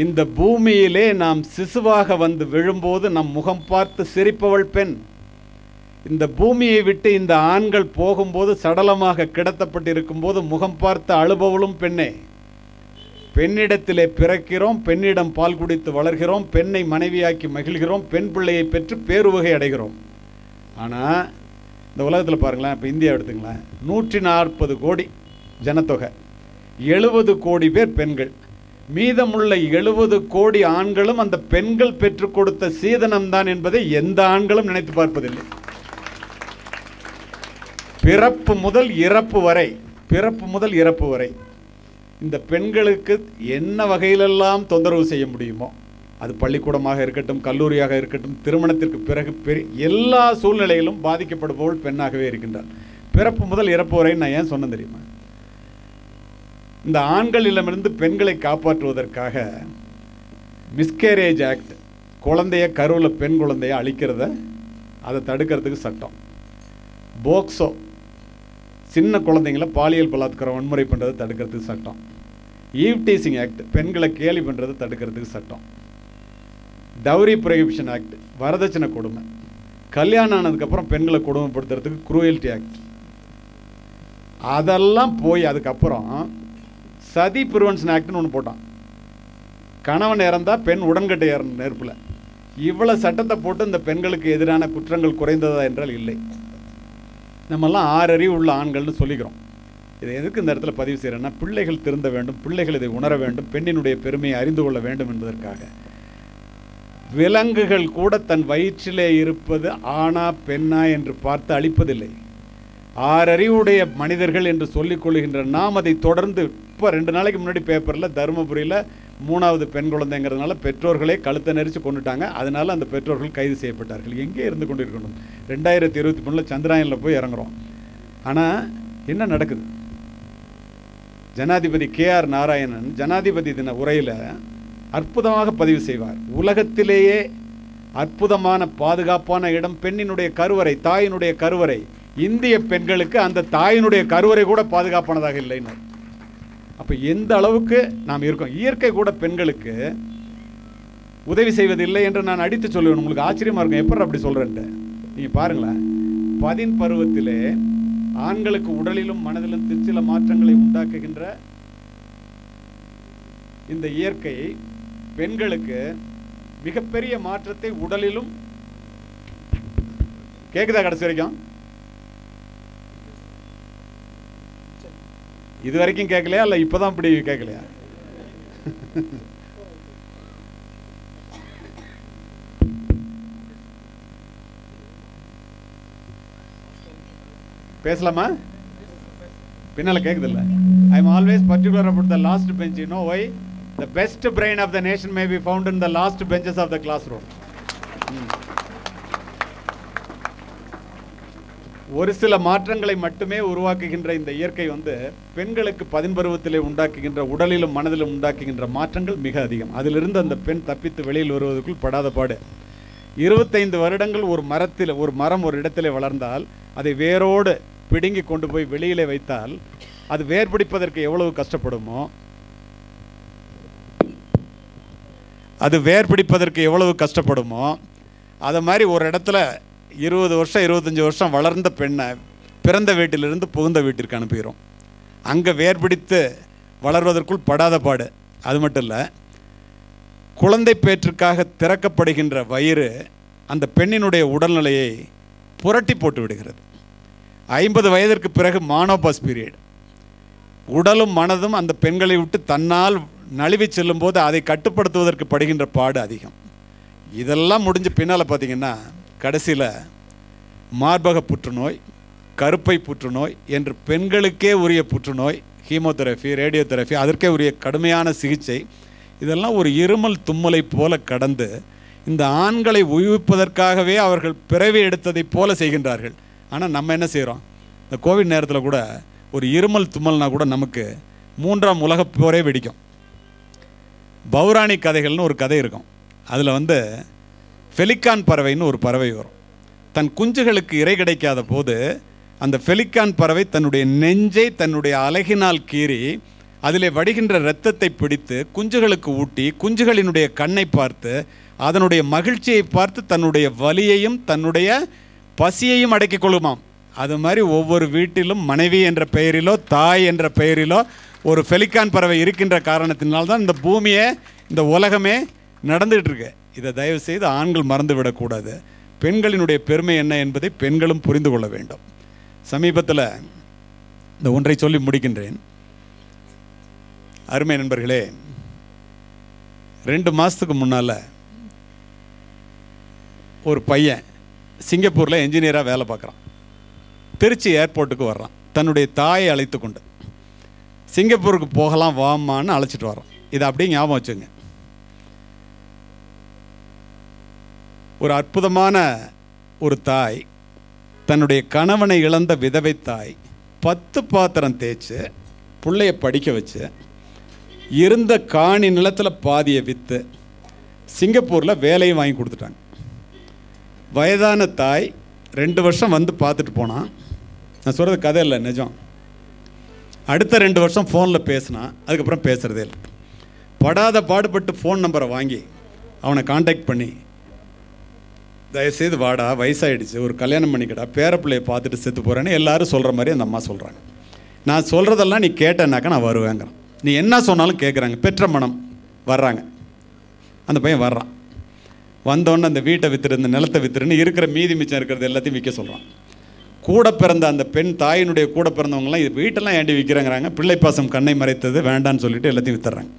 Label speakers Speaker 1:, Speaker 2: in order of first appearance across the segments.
Speaker 1: இந்த பூமியிலே நாம் சிசுவாக வந்து விழும்போது நம் முகம் பார்த்து சிரிப்பவள் பெண். இந்த பூமியை விட்டு இந்த ஆண்கள் போகும்போது சடலமாக கிடத்தப்பட்டிருக்கும் போது முகம் பார்த்து அழுபவளும் பெண்ணே. பெண்ணிடத்திலே பிறக்கிறோம், பெண்ணிடம் பால் குடித்து வளர்கிறோம், பெண்ணை மனைவியாக்கி மகிழ்கிறோம், பெண் பிள்ளையை பெற்று பேருவகை அடைகிறோம். ஆனால் இந்த உலகத்தில் பாருங்களேன், இப்போ இந்தியா எடுத்துங்களேன், 140 கோடி ஜனத்தொகை, 70 கோடி பேர் பெண்கள். மீதமுள்ள 70 கோடி ஆண்களும் அந்த பெண்கள் பெற்றுக் கொடுத்த சீதனம்தான் என்பதை எந்த ஆண்களும் நினைத்து பார்ப்பதில்லை. பிறப்பு முதல் இறப்பு வரை இந்த பெண்களுக்கு என்ன வகையிலெல்லாம் தொந்தரவு செய்ய முடியுமோ, அது பள்ளிக்கூடமாக இருக்கட்டும், கல்லூரியாக இருக்கட்டும், திருமணத்திற்கு பிறகு எல்லா சூழ்நிலையிலும் பாதிக்கப்படுபவள் பெண்ணாகவே இருக்கின்றார். பிறப்பு முதல் இறப்பு வரை நான் ஏன் சொன்னேன் தெரியுமா? இந்த ஆண்களிடமிருந்து பெண்களை காப்பாற்றுவதற்காக மிஸ்கேரேஜ் ஆக்ட், குழந்தைய கருவில் பெண் குழந்தைய அழிக்கிறத அதை தடுக்கிறதுக்கு சட்டம். போக்சோ, சின்ன குழந்தைங்கள பாலியல் பலாத்காரம் வன்முறை பண்ணுறதை தடுக்கிறதுக்கு சட்டம். ஈவ் டீசிங் ஆக்ட், பெண்களை கேலி பண்ணுறதை தடுக்கிறதுக்கு சட்டம். டவுரி ப்ரொஹிபிஷன் ஆக்ட், வரதட்சணை கொடுமை. கல்யாணம் ஆனதுக்கப்புறம் பெண்களை கொடுமைப்படுத்துறதுக்கு குரூயல்டி ஆக்ட். அதெல்லாம் போய் அதுக்கப்புறம் சதி ப்ரிவென்ஷன் ஆக்ட்னு ஒன்று போட்டான். கணவன் இறந்தா பெண் உடன்கட்டை நெருப்பில். இவ்வளோ சட்டத்தை போட்டு இந்த பெண்களுக்கு எதிரான குற்றங்கள் குறைந்ததா என்றால் இல்லை. நம்மெல்லாம் 6 அறிவு உள்ள ஆண்கள்னு சொல்லிக்கிறோம். இதை எதுக்கு இந்த இடத்துல பதிவு செய்கிறேன்னா, பிள்ளைகள் திருந்த வேண்டும், பிள்ளைகள் இதை உணர வேண்டும், பெண்ணினுடைய பெருமையை அறிந்து கொள்ள வேண்டும் என்பதற்காக. விலங்குகள் கூட தன் வயிற்றிலே இருப்பது ஆணா பெண்ணா என்று பார்த்து அழிப்பதில்லை. 6 அறிவுடைய மனிதர்கள் என்று சொல்லிக் கொள்கின்ற நாம் அதை தொடர்ந்து இப்போ 2 நாளைக்கு முன்னாடி பேப்பரில் தருமபுரியில் 3வது பெண் குழந்தைங்கிறதுனால பெற்றோர்களே கழுத்தை நெரிச்சு கொண்டுட்டாங்க. அதனால் அந்த பெற்றோர்கள் கைது செய்யப்பட்டார்கள். எங்கே இருந்து கொண்டு இருக்கணும்? 2023 சந்திராயனில் போய் இறங்குறோம். ஆனால் என்ன நடக்குது? ஜனாதிபதி KR நாராயணன் ஜனாதிபதி தின உரையில் அற்புதமாக பதிவு செய்வார். உலகத்திலேயே அற்புதமான பாதுகாப்பான இடம் பெண்ணினுடைய கருவறை, தாயினுடைய கருவறை. இந்திய பெண்களுக்கு அந்த தாயினுடைய கருவறை கூட பாதுகாப்பானதாக இல்லைன்னு. அப்போ எந்த அளவுக்கு நாம் இருக்கோம். இயற்கை கூட பெண்களுக்கு உதவி செய்வதில்லை என்று நான் அடித்து சொல்லுவேன். உங்களுக்கு ஆச்சரியமாக இருக்கும், எப்படி அப்படி சொல்கிறேன்ட்டு. நீங்கள் பாருங்களேன், 10 பருவத்திலே ஆண்களுக்கு உடலிலும் மனதிலும் சில மாற்றங்களை உண்டாக்குகின்ற இந்த இயற்கை பெண்களுக்கு மிகப்பெரிய மாற்றத்தை உடலிலும். கேட்குதா கடைசி வரைக்கும்? இது வரைக்கும் கேட்கலையா? இல்லை இப்போதான் இப்படி கேட்கலையா? பேசலாமா? பின்னால கேட்குதில்ல. I am always particular about the last bench. You know why? The best brain of the nation may be found in the last benches of the classroom. ஒரு சில மாற்றங்களை மட்டுமே உருவாக்குகின்ற இந்த இயற்கை பெண்களுக்கு 10 பருவத்திலே உண்டாக்குகின்ற உடலிலும் மனதிலும் உண்டாக்குகின்ற மாற்றங்கள் மிக அதிகம். அதிலிருந்து அந்த பெண் தப்பித்து வெளியில் வருவதற்குள் படாத பாடு. 25 வருடங்கள் ஒரு மரம் ஒரு இடத்திலே வளர்ந்தால் அதை வேரோடு பிடுங்கி கொண்டு போய் வெளியிலே வைத்தால் அது வேர் பிடிப்பதற்கு எவ்வளவு கஷ்டப்படுமோ அதை மாதிரி ஒரு இடத்துல 20 வருஷம் 25 வருஷம் வளர்ந்த பெண்ணை பிறந்த வீட்டிலிருந்து புகுந்த வீட்டிற்கு அனுப்புகிறோம். அங்கே வேர் பிடித்து வளர்வதற்குள் படாத பாடு. அது மட்டும் இல்லை, குழந்தை பேற்றுக்காக திறக்கப்படுகின்ற வயிறு அந்த பெண்ணினுடைய உடல்நிலையை புரட்டி போட்டு விடுகிறது. 50 வயதிற்கு பிறகு மானோபாஸ் பீரியட். உடலும் மனதும் அந்த பெண்களை விட்டு தன்னால் நழுவி செல்லும் போது அதை கட்டுப்படுத்துவதற்கு படுகின்ற பாடு அதிகம். இதெல்லாம் முடிஞ்ச பின்னால் பார்த்தீங்கன்னா கடைசியில் மார்பக புற்றுநோய், கருப்பை புற்றுநோய் என்று பெண்களுக்கே உரிய புற்றுநோய், ஹீமோதெரபி, ரேடியோதெரபி, அதற்கே உரிய கடுமையான சிகிச்சை, இதெல்லாம் ஒரு இருமல் தும்மலை போல கடந்து இந்த ஆண்களை உயிர்ப்பதற்காகவே அவர்கள் பிறவி எடுத்ததைப் போல செய்கின்றார்கள். ஆனால் நம்ம என்ன செய்கிறோம்? இந்த கோவிட் நேரத்தில் கூட ஒரு இருமல் தும்மல்னா கூட நமக்கு 3ஆம் உலகப் போரே வெடிக்கும். பௌராணி கதைகள்னு ஒரு கதை இருக்கும். அதில் ஃபெலிக்கான் பறவைன்னு ஒரு பறவை வரும். தன் குஞ்சுகளுக்கு இறை கிடைக்காத போது அந்த ஃபெலிக்கான் பறவை தன்னுடைய நெஞ்சை தன்னுடைய அலகினால் கீறி அதிலே வடிகின்ற இரத்தத்தை பிடித்து குஞ்சுகளுக்கு ஊட்டி குஞ்சுகளினுடைய கண்ணை பார்த்து அதனுடைய மகிழ்ச்சியை பார்த்து தன்னுடைய வலியையும் தன்னுடைய பசியையும் அடக்கிக் கொள்ளுமாம். அது மாதிரி ஒவ்வொரு வீட்டிலும் மனைவி என்ற பெயரிலோ தாய் என்ற பெயரிலோ ஒரு பெலிக்கான் பறவை இருக்கின்ற காரணத்தினால்தான் இந்த பூமியை இந்த உலகமே நடந்துகிட்டு இருக்கு. இதை தயவு செய்து ஆண்கள் மறந்து விடக்கூடாது. பெண்களினுடைய பெருமை என்ன என்பதை பெண்களும் புரிந்து கொள்ள வேண்டும். சமீபத்தில் இந்த ஒன்றை சொல்லி முடிக்கின்றேன். அருமை நண்பர்களே, 2 மாதத்துக்கு முன்னால் ஒரு பையன் சிங்கப்பூரில் என்ஜினியராக வேலை பார்க்குறான். திருச்சி ஏர்போர்ட்டுக்கு வர்றான். தன்னுடைய தாயை அழைத்து கொண்டு சிங்கப்பூருக்கு போகலாம் வாமான்னு அழைச்சிட்டு வர்றான். இதை அப்படியே ஞாபகம் வச்சுங்க. ஒரு அற்புதமான ஒரு தாய், தன்னுடைய கணவனை இழந்த விதவை தாய், 10 பாத்திரம் தேய்ச்சி பிள்ளைய படிக்க வச்சு இருந்த காணி நிலத்தில் பாதியை விற்று சிங்கப்பூரில் வேலையும் வாங்கி கொடுத்துட்டாங்க. வயதான தாய் 2 வருஷம் வந்து பார்த்துட்டு போனான். நான் சொல்கிறது கதை இல்லை, நிஜம். அடுத்த 2 வருஷம் ஃபோனில் பேசினான். அதுக்கப்புறம் பேசுகிறதே இல்லை. படாத பாடுபட்டு ஃபோன் நம்பரை வாங்கி அவனை காண்டாக்ட் பண்ணி, தயவுசெய்து வாடா, வயசாகிடுச்சு, ஒரு கல்யாணம் பண்ணிக்கடா, பேரப்பிள்ளையை பார்த்துட்டு செத்து போகிறேன்னு எல்லாரும் சொல்கிற மாதிரி அந்த அம்மா சொல்கிறாங்க. நான் சொல்கிறதெல்லாம் நீ கேட்டேன்னாக்கா நான் வருவேங்கிறான். நீ என்ன சொன்னாலும் கேட்குறாங்க. பெற்ற மனம் வர்றாங்க. அந்த பையன் வர்றான். வந்தோடனே அந்த வீட்டை விற்றுரு, இந்த நிலத்தை விற்றுருன்னு இருக்கிற மீதி மிச்சம் இருக்கிறது எல்லாத்தையும் விற்க சொல்கிறான். கூட பிறந்த அந்த பெண் தாயினுடைய கூட பிறந்தவங்களாம் இது வீட்டெல்லாம் ஏண்டி விற்கிறேங்கிறாங்க. பிள்ளை பாசம் கண்ணை மறைத்தது வேண்டான்னு சொல்லிட்டு எல்லாத்தையும் விற்றுறாங்க.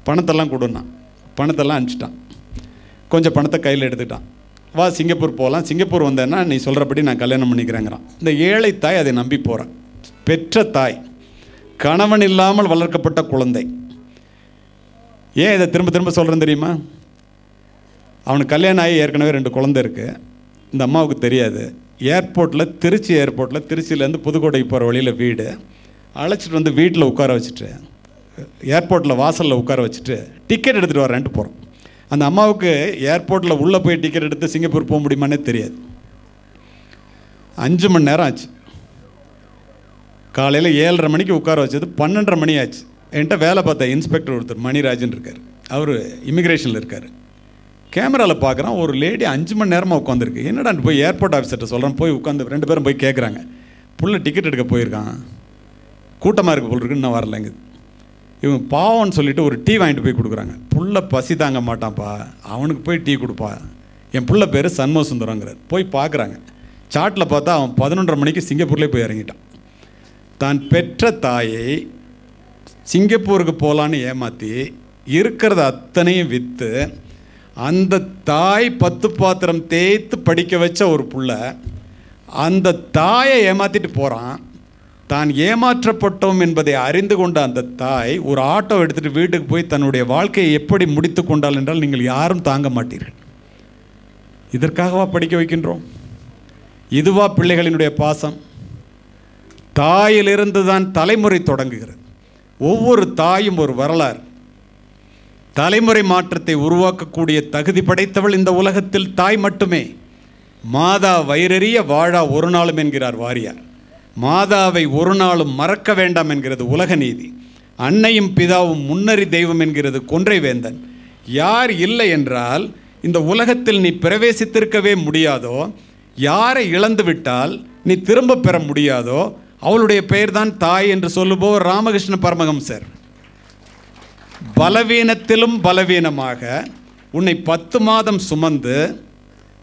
Speaker 1: பணத்தெல்லாம் கொடுன்னா. பணத்தெல்லாம் அனுப்பிச்சிட்டான். கொஞ்சம் பணத்தை கையில் எடுத்துக்கிட்டான். வா சிங்கப்பூர் போகலாம், சிங்கப்பூர் வந்தேன்னா நீ சொல்கிறபடி நான் கல்யாணம் பண்ணிக்கிறேங்கிறான். இந்த ஏழை தாய் அதை நம்பி போகிறான். பெற்ற தாய், கணவன் இல்லாமல் வளர்க்கப்பட்ட குழந்தை. ஏன் இதை திரும்ப திரும்ப சொல்கிறேன்னு தெரியுமா? அவனுக்கு கல்யாணம் ஆகி ஏற்கனவே 2 குழந்தை இருக்குது. இந்த அம்மாவுக்கு தெரியாது. ஏர்போர்ட்டில், திருச்சி ஏர்போர்ட்டில், திருச்சியிலேருந்து புதுக்கோட்டைக்கு போகிற வழியில் வீடு, அழைச்சிட்டு வந்து வீட்டில் உட்கார வச்சுட்டு, ஏர்போர்ட்டில் வாசலில் உட்கார வச்சுட்டு டிக்கெட் எடுத்துகிட்டு வரேன்ட்டு போகிறோம். அந்த அம்மாவுக்கு ஏர்போர்ட்டில் உள்ளே போய் டிக்கெட் எடுத்து சிங்கப்பூர் போக முடியுமானே தெரியாது. 5 மணி நேரம் ஆச்சு. காலையில் 7:30 மணிக்கு உட்கார வச்சது 12:30 மணி ஆச்சு. என்கிட்ட வேலை பார்த்த இன்ஸ்பெக்டர் ஒருத்தர் மணிராஜன் இருக்கார். அவர் இமிக்ரேஷனில் இருக்கார். கேமராவில் பார்க்குறான், ஒரு லேடி 5 மணி நேரமாக உட்காந்துருக்கு. என்னடா போய் ஏர்போர்ட் ஆஃபீஸர்கிட்ட சொல்கிறேன். போய் உட்காந்து 2 பேரும் போய் கேட்குறாங்க. புள்ள டிக்கெட் எடுக்க போயிருக்கான், கூட்டமாக இருக்க போல் இருக்குன்னு நான் வரலைங்க. இவங்க பாவம்னு சொல்லிவிட்டு ஒரு டீ வாங்கிட்டு போய் கொடுக்குறாங்க. புள்ள பசி தாங்க மாட்டான்ப்பா, அவனுக்கு போய் டீ கொடுப்பா. என் புள்ள பேர் சண்முக சுந்தரங்கிறார். போய் பார்க்குறாங்க. சாட்டில் பார்த்தா அவன் 11:30 மணிக்கு சிங்கப்பூர்லேயே போய் இறங்கிட்டான். தான் பெற்ற தாயை சிங்கப்பூருக்கு போகலான்னு ஏமாற்றி இருக்கிறத அத்தனையும் விற்று அந்த தாய் 10 பாத்திரம் தேய்த்து படிக்க வச்ச ஒரு புள்ள அந்த தாயை ஏமாற்றிட்டு போகிறான். தான் ஏமாற்றப்பட்டோம் என்பதை அறிந்து கொண்ட அந்த தாய் ஒரு ஆட்டோ எடுத்துகிட்டு வீட்டுக்கு போய் தன்னுடைய வாழ்க்கையை எப்படி முடித்து கொண்டாள் என்றால் நீங்கள் யாரும் தாங்க மாட்டீர்கள். இதற்காகவா படிக்க வைக்கின்றோம்? இதுவா பிள்ளைகளினுடைய பாசம்? தாயிலிருந்து தான் தலைமுறை தொடங்குகிறது. ஒவ்வொரு தாயும் ஒரு வரலாறு. தலைமுறை மாற்றத்தை உருவாக்கக்கூடிய தகுதி படைத்தவள் இந்த உலகத்தில் தாய் மட்டுமே. மாதா வயிறறிய வாழா ஒரு நாளும் என்கிறார் வாரியார். மாதாவை ஒரு நாளும் மறக்க வேண்டாம் என்கிறது உலக நீதி. அன்னையும் பிதாவும் முன்னறி தெய்வம் என்கிறது கொன்றை வேந்தன். யார் இல்லை என்றால் இந்த உலகத்தில் நீ பிரவேசித்திருக்கவே முடியாதோ, யாரை இழந்து விட்டால் நீ திரும்ப பெற முடியாதோ அவளுடைய பெயர்தான் தாய் என்று சொல்லுபவர் ராமகிருஷ்ண பரமஹம்சர். பலவீனத்திலும் பலவீனமாக உன்னை 10 மாதம் சுமந்து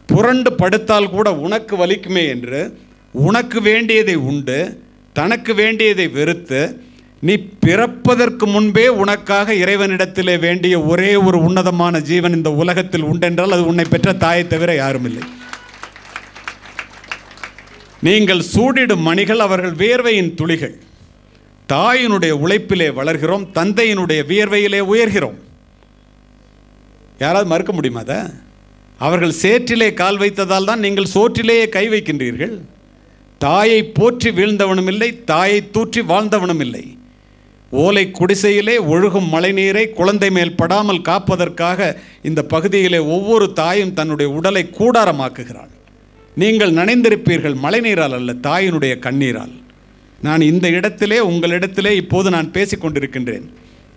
Speaker 1: புரண்டு படுத்தால் கூட உனக்கு வலிக்குமே என்று உனக்கு வேண்டியதை உண்டு தனக்கு வேண்டியதை வெறுத்து நீ பிறப்பதற்கு முன்பே உனக்காக இறைவனிடத்திலே வேண்டிய ஒரே ஒரு உன்னதமான ஜீவன் இந்த உலகத்தில் உண்டென்றால் அது உன்னை பெற்ற தாயை தவிர யாரும் இல்லை. நீங்கள் சூடிடும் மணிகள் அவர்கள் வியர்வையின் துளிகள். தாயினுடைய உழைப்பிலே வளர்கிறோம், தந்தையினுடைய வியர்வையிலே உயர்கிறோம். யாராவது மறுக்க முடியுமா? அதை அவர்கள் சேற்றிலே கால் வைத்ததால் தான் நீங்கள் சோற்றிலேயே கை வைக்கின்றீர்கள். தாயை போற்றி வீழ்ந்தவனும் இல்லை, தாயை தூற்றி வாழ்ந்தவனும் இல்லை. ஓலை குடிசையிலே ஒழுகும் மழைநீரை குழந்தை மேல் படாமல் காப்பதற்காக இந்த பகுதியிலே ஒவ்வொரு தாயும் தன்னுடைய உடலை கூடாரமாக்குகிறாள். நீங்கள் நனைந்திருப்பீர்கள் மழைநீரால் அல்ல, தாயினுடைய கண்ணீரால். நான் இந்த இடத்திலே உங்களிடத்திலே இப்போது நான் பேசிக்கொண்டிருக்கின்றேன்.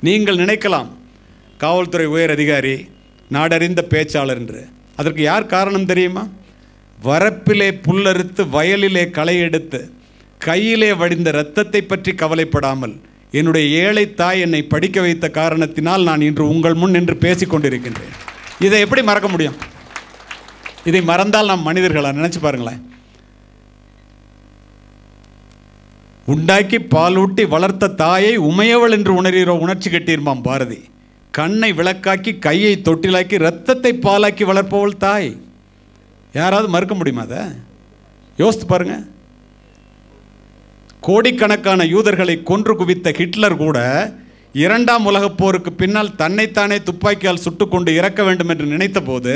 Speaker 1: நீங்கள் நினைக்கலாம் காவல்துறை உயர் அதிகாரி, நாடறிந்த பேச்சாளர் என்று. அதற்கு யார் காரணம் தெரியுமா? வரப்பிலே புல்லறுத்து வயலிலே களை எடுத்து கையிலே வடிந்த இரத்தத்தை பற்றி கவலைப்படாமல் என்னுடைய ஏழை தாய் என்னை படிக்க வைத்த காரணத்தினால் நான் இன்று உங்கள் முன் நின்று பேசிக்கொண்டிருக்கின்றேன். இதை எப்படி மறக்க முடியும்? இதை மறந்தால் நாம் மனிதர்களா? நினைச்சு பாருங்களேன். உண்டாக்கி பாலூட்டி வளர்த்த தாயை உமையவள் என்று உணர்கிறோ உணர்ச்சி கட்டியிருமாம் பாரதி. கண்ணை விளக்காக்கி கையை தொட்டிலாக்கி இரத்தத்தை பாலாக்கி வளர்ப்பவள் தாய். யாராவது மறுக்க முடியுமா? அதை யோசித்து பாருங்க. கோடிக்கணக்கான யூதர்களை கொன்று குவித்த ஹிட்லர் கூட 2ஆம் உலகப் போருக்கு பின்னால் தன்னைத்தானே துப்பாக்கியால் சுட்டுக்கொண்டு இறக்க வேண்டும் என்று நினைத்த போது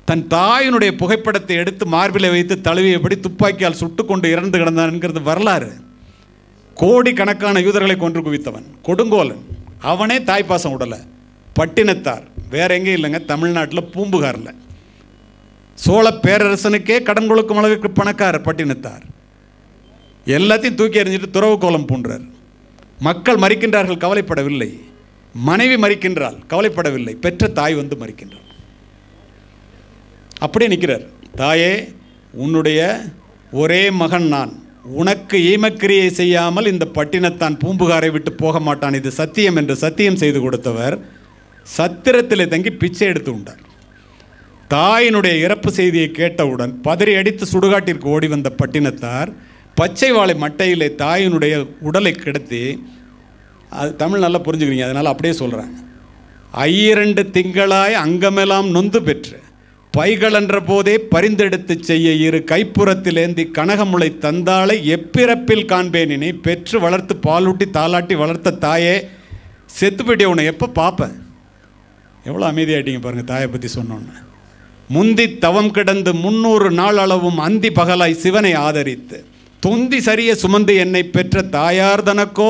Speaker 1: தன் தாயினுடைய புகைப்படத்தை எடுத்து மார்பிலை வைத்து தழுவியபடி துப்பாக்கியால் சுட்டுக்கொண்டு இறந்து கிடந்தான் என்கிறது வரலாறு. கோடிக்கணக்கான யூதர்களை கொன்று குவித்தவன் கொடுங்கோலன். அவனே தாய்ப்பாசம் விடலை. பட்டினத்தார் வேற எங்கேயும் இல்லைங்க, தமிழ்நாட்டில் பூம்புகாரில். சோழ பேரரசனுக்கே கடன் கொடுக்கும் அளவுக்கு பணக்காரர் பட்டினத்தார். எல்லாத்தையும் தூக்கி எறிஞ்சிட்டு துறவு கோலம் பூண்டார். மக்கள் மறிக்கின்றார்கள், கவலைப்படவில்லை. மனைவி மறிக்கின்றாள், கவலைப்படவில்லை. பெற்ற தாய் வந்து மறிக்கின்றாள். அப்படியே நிற்கிறார். தாயே, உன்னுடைய ஒரே மகன் நான். உனக்கு ஈமக்கிரியை செய்யாமல் இந்த பட்டினத்தான் பூம்புகாரை விட்டு போக மாட்டான், இது சத்தியம் என்று சத்தியம் செய்து கொடுத்தவர் சத்திரத்தில் தங்கி பிச்சை எடுத்து உண்டார். தாயினுடைய இறப்பு செய்தியை கேட்டவுடன் பதறி அடித்து சுடுகாட்டிற்கு ஓடி வந்த பட்டினத்தார் பச்சை வாழை மட்டையிலே தாயினுடைய உடலை கிடத்தி, அது தமிழ் நல்லா புரிஞ்சுக்கிறீங்க, அதனால் அப்படியே சொல்கிறேன். 2 திங்களாய் அங்கமெல்லாம் நொந்து பெற்று பைகளென்ற போதே பரிந்தெடுத்து செய்ய 2 கைப்புறத்திலேந்தி கனகமுளை தந்தாளை எப்பிறப்பில் காண்பேனினை பெற்று வளர்த்து பாலூட்டி தாளாட்டி வளர்த்த தாயே, செத்து போயிட்டே உன்னை எப்போ பார்ப்பேன். எவ்வளோ அமைதியாயிட்டீங்க பாருங்கள் தாயை பற்றி சொன்னோன்னு. முந்தி தவம் கிடந்து 300 நாள் அளவும் அந்தி பகலாய் சிவனை ஆதரித்து தொந்தி சரிய சுமந்து என்னை பெற்ற தாயார் தனக்கோ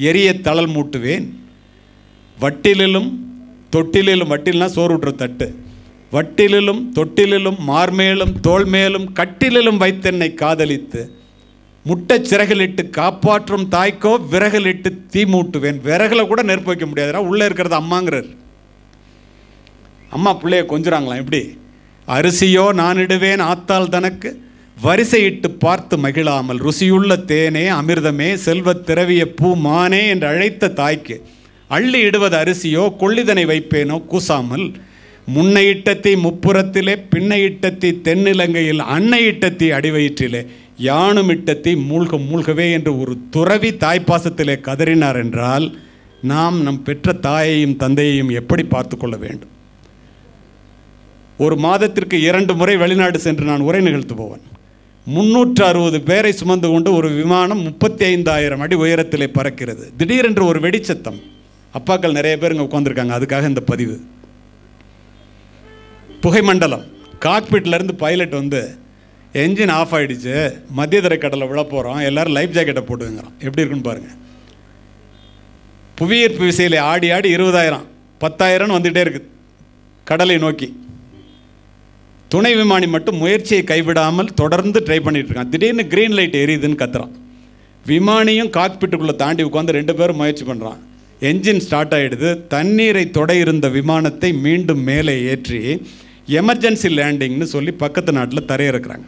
Speaker 1: எரிய தளல் மூட்டுவேன். வட்டிலிலும் தொட்டிலும், வட்டில்னா சோறு ஊட்டுற தட்டு, வட்டிலிலும் தொட்டிலும் மார்மேலும் தோல்மேலும் கட்டிலும் வைத்தென்னை காதலித்து முட்டை சிறகலிட்டு காப்பாற்றும் தாய்க்கோ விறகலிட்டு தீ மூட்டுவேன். விறகுல கூட நெருப்பு வைக்க முடியாதுரா, உள்ளே இருக்கிறது அம்மாங்கிறார். அம்மா பிள்ளைய கொஞ்சுறாங்களாம். எப்படி? அரிசியோ நான் இடுவேன் ஆத்தாள் தனக்கு வரிசையிட்டு பார்த்து மகிழாமல் ருசியுள்ள தேனே அமிர்தமே செல்வத் திரவிய பூ மானே என்று அழைத்த தாய்க்கு அள்ளி இடுவது அரிசியோ கொள்ளிதனை வைப்பேனோ கூசாமல் முன்னை இட்டத்தி முப்புறத்திலே பின்னை இட்டத்தி தென்னிலங்கையில் அன்னை இட்டத்தி அடிவயிற்றிலே யானும் இட்டத்தி மூழ்க மூழ்கவே என்று ஒரு துறவி தாய்ப்பாசத்திலே கதறினார் என்றால் நாம் நம் பெற்ற தாயையும் தந்தையையும் எப்படி பார்த்து கொள்ள வேண்டும்? ஒரு மாதத்திற்கு 2 முறை வெளிநாடு சென்று நான் உரை நிகழ்த்து போவேன். 360 பேரை சுமந்து கொண்டு ஒரு விமானம் 35,000 அடி உயரத்திலே பறக்கிறது. திடீரென்று ஒரு வெடிச்சத்தம். அப்பாக்கள் நிறைய பேர் இங்கே உட்காந்துருக்காங்க, அதுக்காக இந்த பதிவு. புகைமண்டலம். காக்பிட்லேருந்து பைலட் வந்து என்ஜின் ஆஃப் ஆகிடுச்சு, மத்திய தரைக்கடலில் விழ போகிறோம், எல்லோரும் லைஃப் ஜாக்கெட்டை போட்டுங்கிறோம். எப்படி இருக்குன்னு பாருங்கள். புவியீர்ப்பு விசையில் ஆடி ஆடி 20,000 10,000 வந்துகிட்டே இருக்குது கடலை நோக்கி. துணை விமானி மட்டும் முயற்சியை கைவிடாமல் தொடர்ந்து ட்ரை பண்ணிட்டு இருக்கான். திடீர்னு கிரீன் லைட் எரியுதுன்னு கத்துறான். விமானியும் காக்பிட்டுக்குள்ளே தாண்டி உட்காந்து 2 பேரும் முயற்சி பண்ணுறான். என்ஜின் ஸ்டார்ட் ஆகிடுது. தண்ணீரை தொட இருந்த விமானத்தை மீண்டும் மேலே ஏற்றி எமர்ஜென்சி லேண்டிங்னு சொல்லி பக்கத்து நாட்டில் தரையிறக்குறாங்க.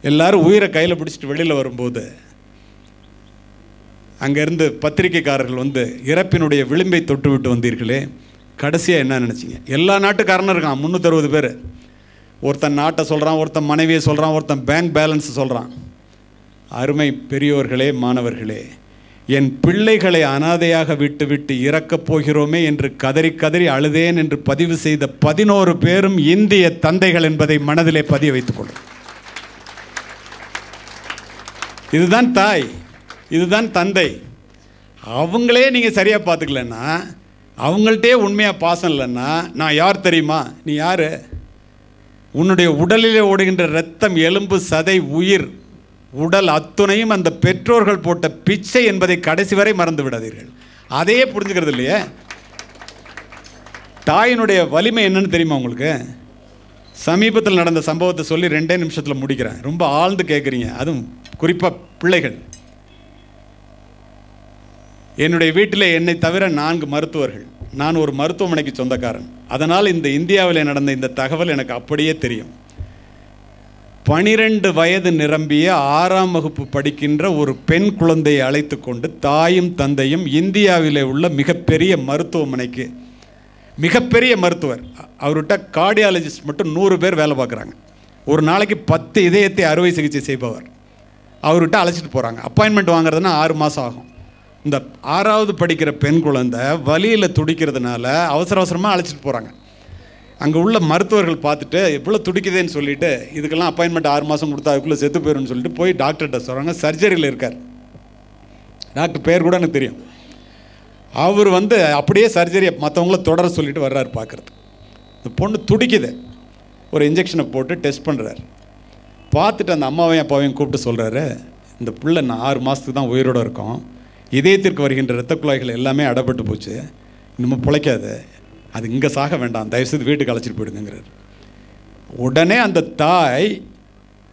Speaker 1: எல்லோரும் உயிரை கையில் பிடிச்சிட்டு வெளியில் வரும்போது அங்கேருந்து பத்திரிகைக்காரர்கள் வந்து இறப்பினுடைய விளிம்பை தொட்டு விட்டு வந்தீர்களே, கடைசியாக என்ன நினச்சிங்க? எல்லா நாட்டுக்காரனும் இருக்கான், 360 பேர். ஒருத்தன் நாட்டை சொல்கிறான், ஒருத்தன் மனைவியை சொல்கிறான், ஒருத்தன் பேங்க் பேலன்ஸ் சொல்கிறான். அருமை பெரியோர்களே, மாணவர்களே, என் பிள்ளைகளை அனாதையாக விட்டு விட்டு இறக்கப் போகிறோமே என்று கதறி கதறி அழுதேன் என்று பதிவு செய்த 11 பேரும் இந்திய தந்தைகள் என்பதை மனதிலே பதிய வைத்துக் கொள்ளும். இதுதான் தாய், இதுதான் தந்தை. அவங்களே நீங்கள் சரியாக பார்த்துக்கலன்னா, அவங்கள்ட்டே உண்மையாக பாசம் இல்லைன்னா நான் யார் தெரியுமா? நீ யார்? உன்னுடைய உடலிலே ஓடுகின்ற இரத்தம், எலும்பு, சதை, உயிர், உடல் அத்துணையும் அந்த பெற்றோர்கள் போட்ட பிச்சை என்பதை கடைசி வரை மறந்து விடாதீர்கள். அதையே புரிஞ்சுக்கிறது இல்லையே. தாயினுடைய வலிமை என்னன்னு தெரியுமா உங்களுக்கு? சமீபத்தில் நடந்த சம்பவத்தை சொல்லி 2 நிமிஷத்தில் முடிக்கிறேன். ரொம்ப ஆழ்ந்து கேட்குறீங்க, அதுவும் குறிப்பாக பிள்ளைகள். என்னுடைய வீட்டில் என்னை தவிர 4 மருத்துவர்கள். நான் ஒரு மருத்துவமனைக்கு சொந்தக்காரன். அதனால் இந்த இந்தியாவில் நடந்த இந்த தகவல் எனக்கு அப்படியே தெரியும். 12 வயது நிரம்பிய 6ஆம் வகுப்பு படிக்கின்ற ஒரு பெண் குழந்தையை அழைத்து கொண்டு தாயும் தந்தையும் இந்தியாவிலே உள்ள மிகப்பெரிய மருத்துவமனைக்கு, மிகப்பெரிய மருத்துவர், அவர்கிட்ட கார்டியாலஜிஸ்ட் மட்டும் 100 பேர் வேலை பார்க்குறாங்க. ஒரு நாளைக்கு 10 இதயத்தை அறுவை சிகிச்சை செய்பவர், அவர்கிட்ட அழைச்சிட்டு போகிறாங்க. அப்பாயின்மெண்ட் வாங்குறதுன்னா 6 மாதம் ஆகும். இந்த 6ஆவது படிக்கிற பெண் குழந்தை வலியில் துடிக்கிறதுனால அவசர அவசரமாக அழைச்சிட்டு போகிறாங்க. அங்கே உள்ள மருத்துவர்கள் பார்த்துட்டு எவ்வளோ துடிக்குதுன்னு சொல்லிவிட்டு, இதுக்கெல்லாம் அப்பாயின்மெண்ட் 6 மாதம் கொடுத்தா அதுக்குள்ளே செத்து போயிடும்னு சொல்லிட்டு போய் டாக்டர்கிட்ட சொல்கிறாங்க. சர்ஜரியில் இருக்கார். டாக்டர் பேர் கூட எனக்கு தெரியும். அவர் அப்படியே சர்ஜரியை மற்றவங்கள தொடர சொல்லிட்டு வர்றாரு பார்க்குறது. இந்த பொண்ணு துடிக்குது. ஒரு இன்ஜெக்ஷனை போட்டு டெஸ்ட் பண்ணுறாரு. பார்த்துட்டு அந்த அம்மாவையும் அப்பாவையும் கூப்பிட்டு சொல்கிறாரு, இந்த பிள்ளை நான் 6 மாதத்துக்கு தான் உயிரோடு இருக்கோம், இதயத்திற்கு வருகின்ற இரத்த குழாய்கள் எல்லாமே அடப்பட்டு போச்சு, இன்னமும் பிழைக்காது, அது இங்கே சாக வேண்டாம், தயவுசெய்து வீட்டுக்கு அழைச்சிட்டு போயிடுங்கிறார். உடனே அந்த தாய்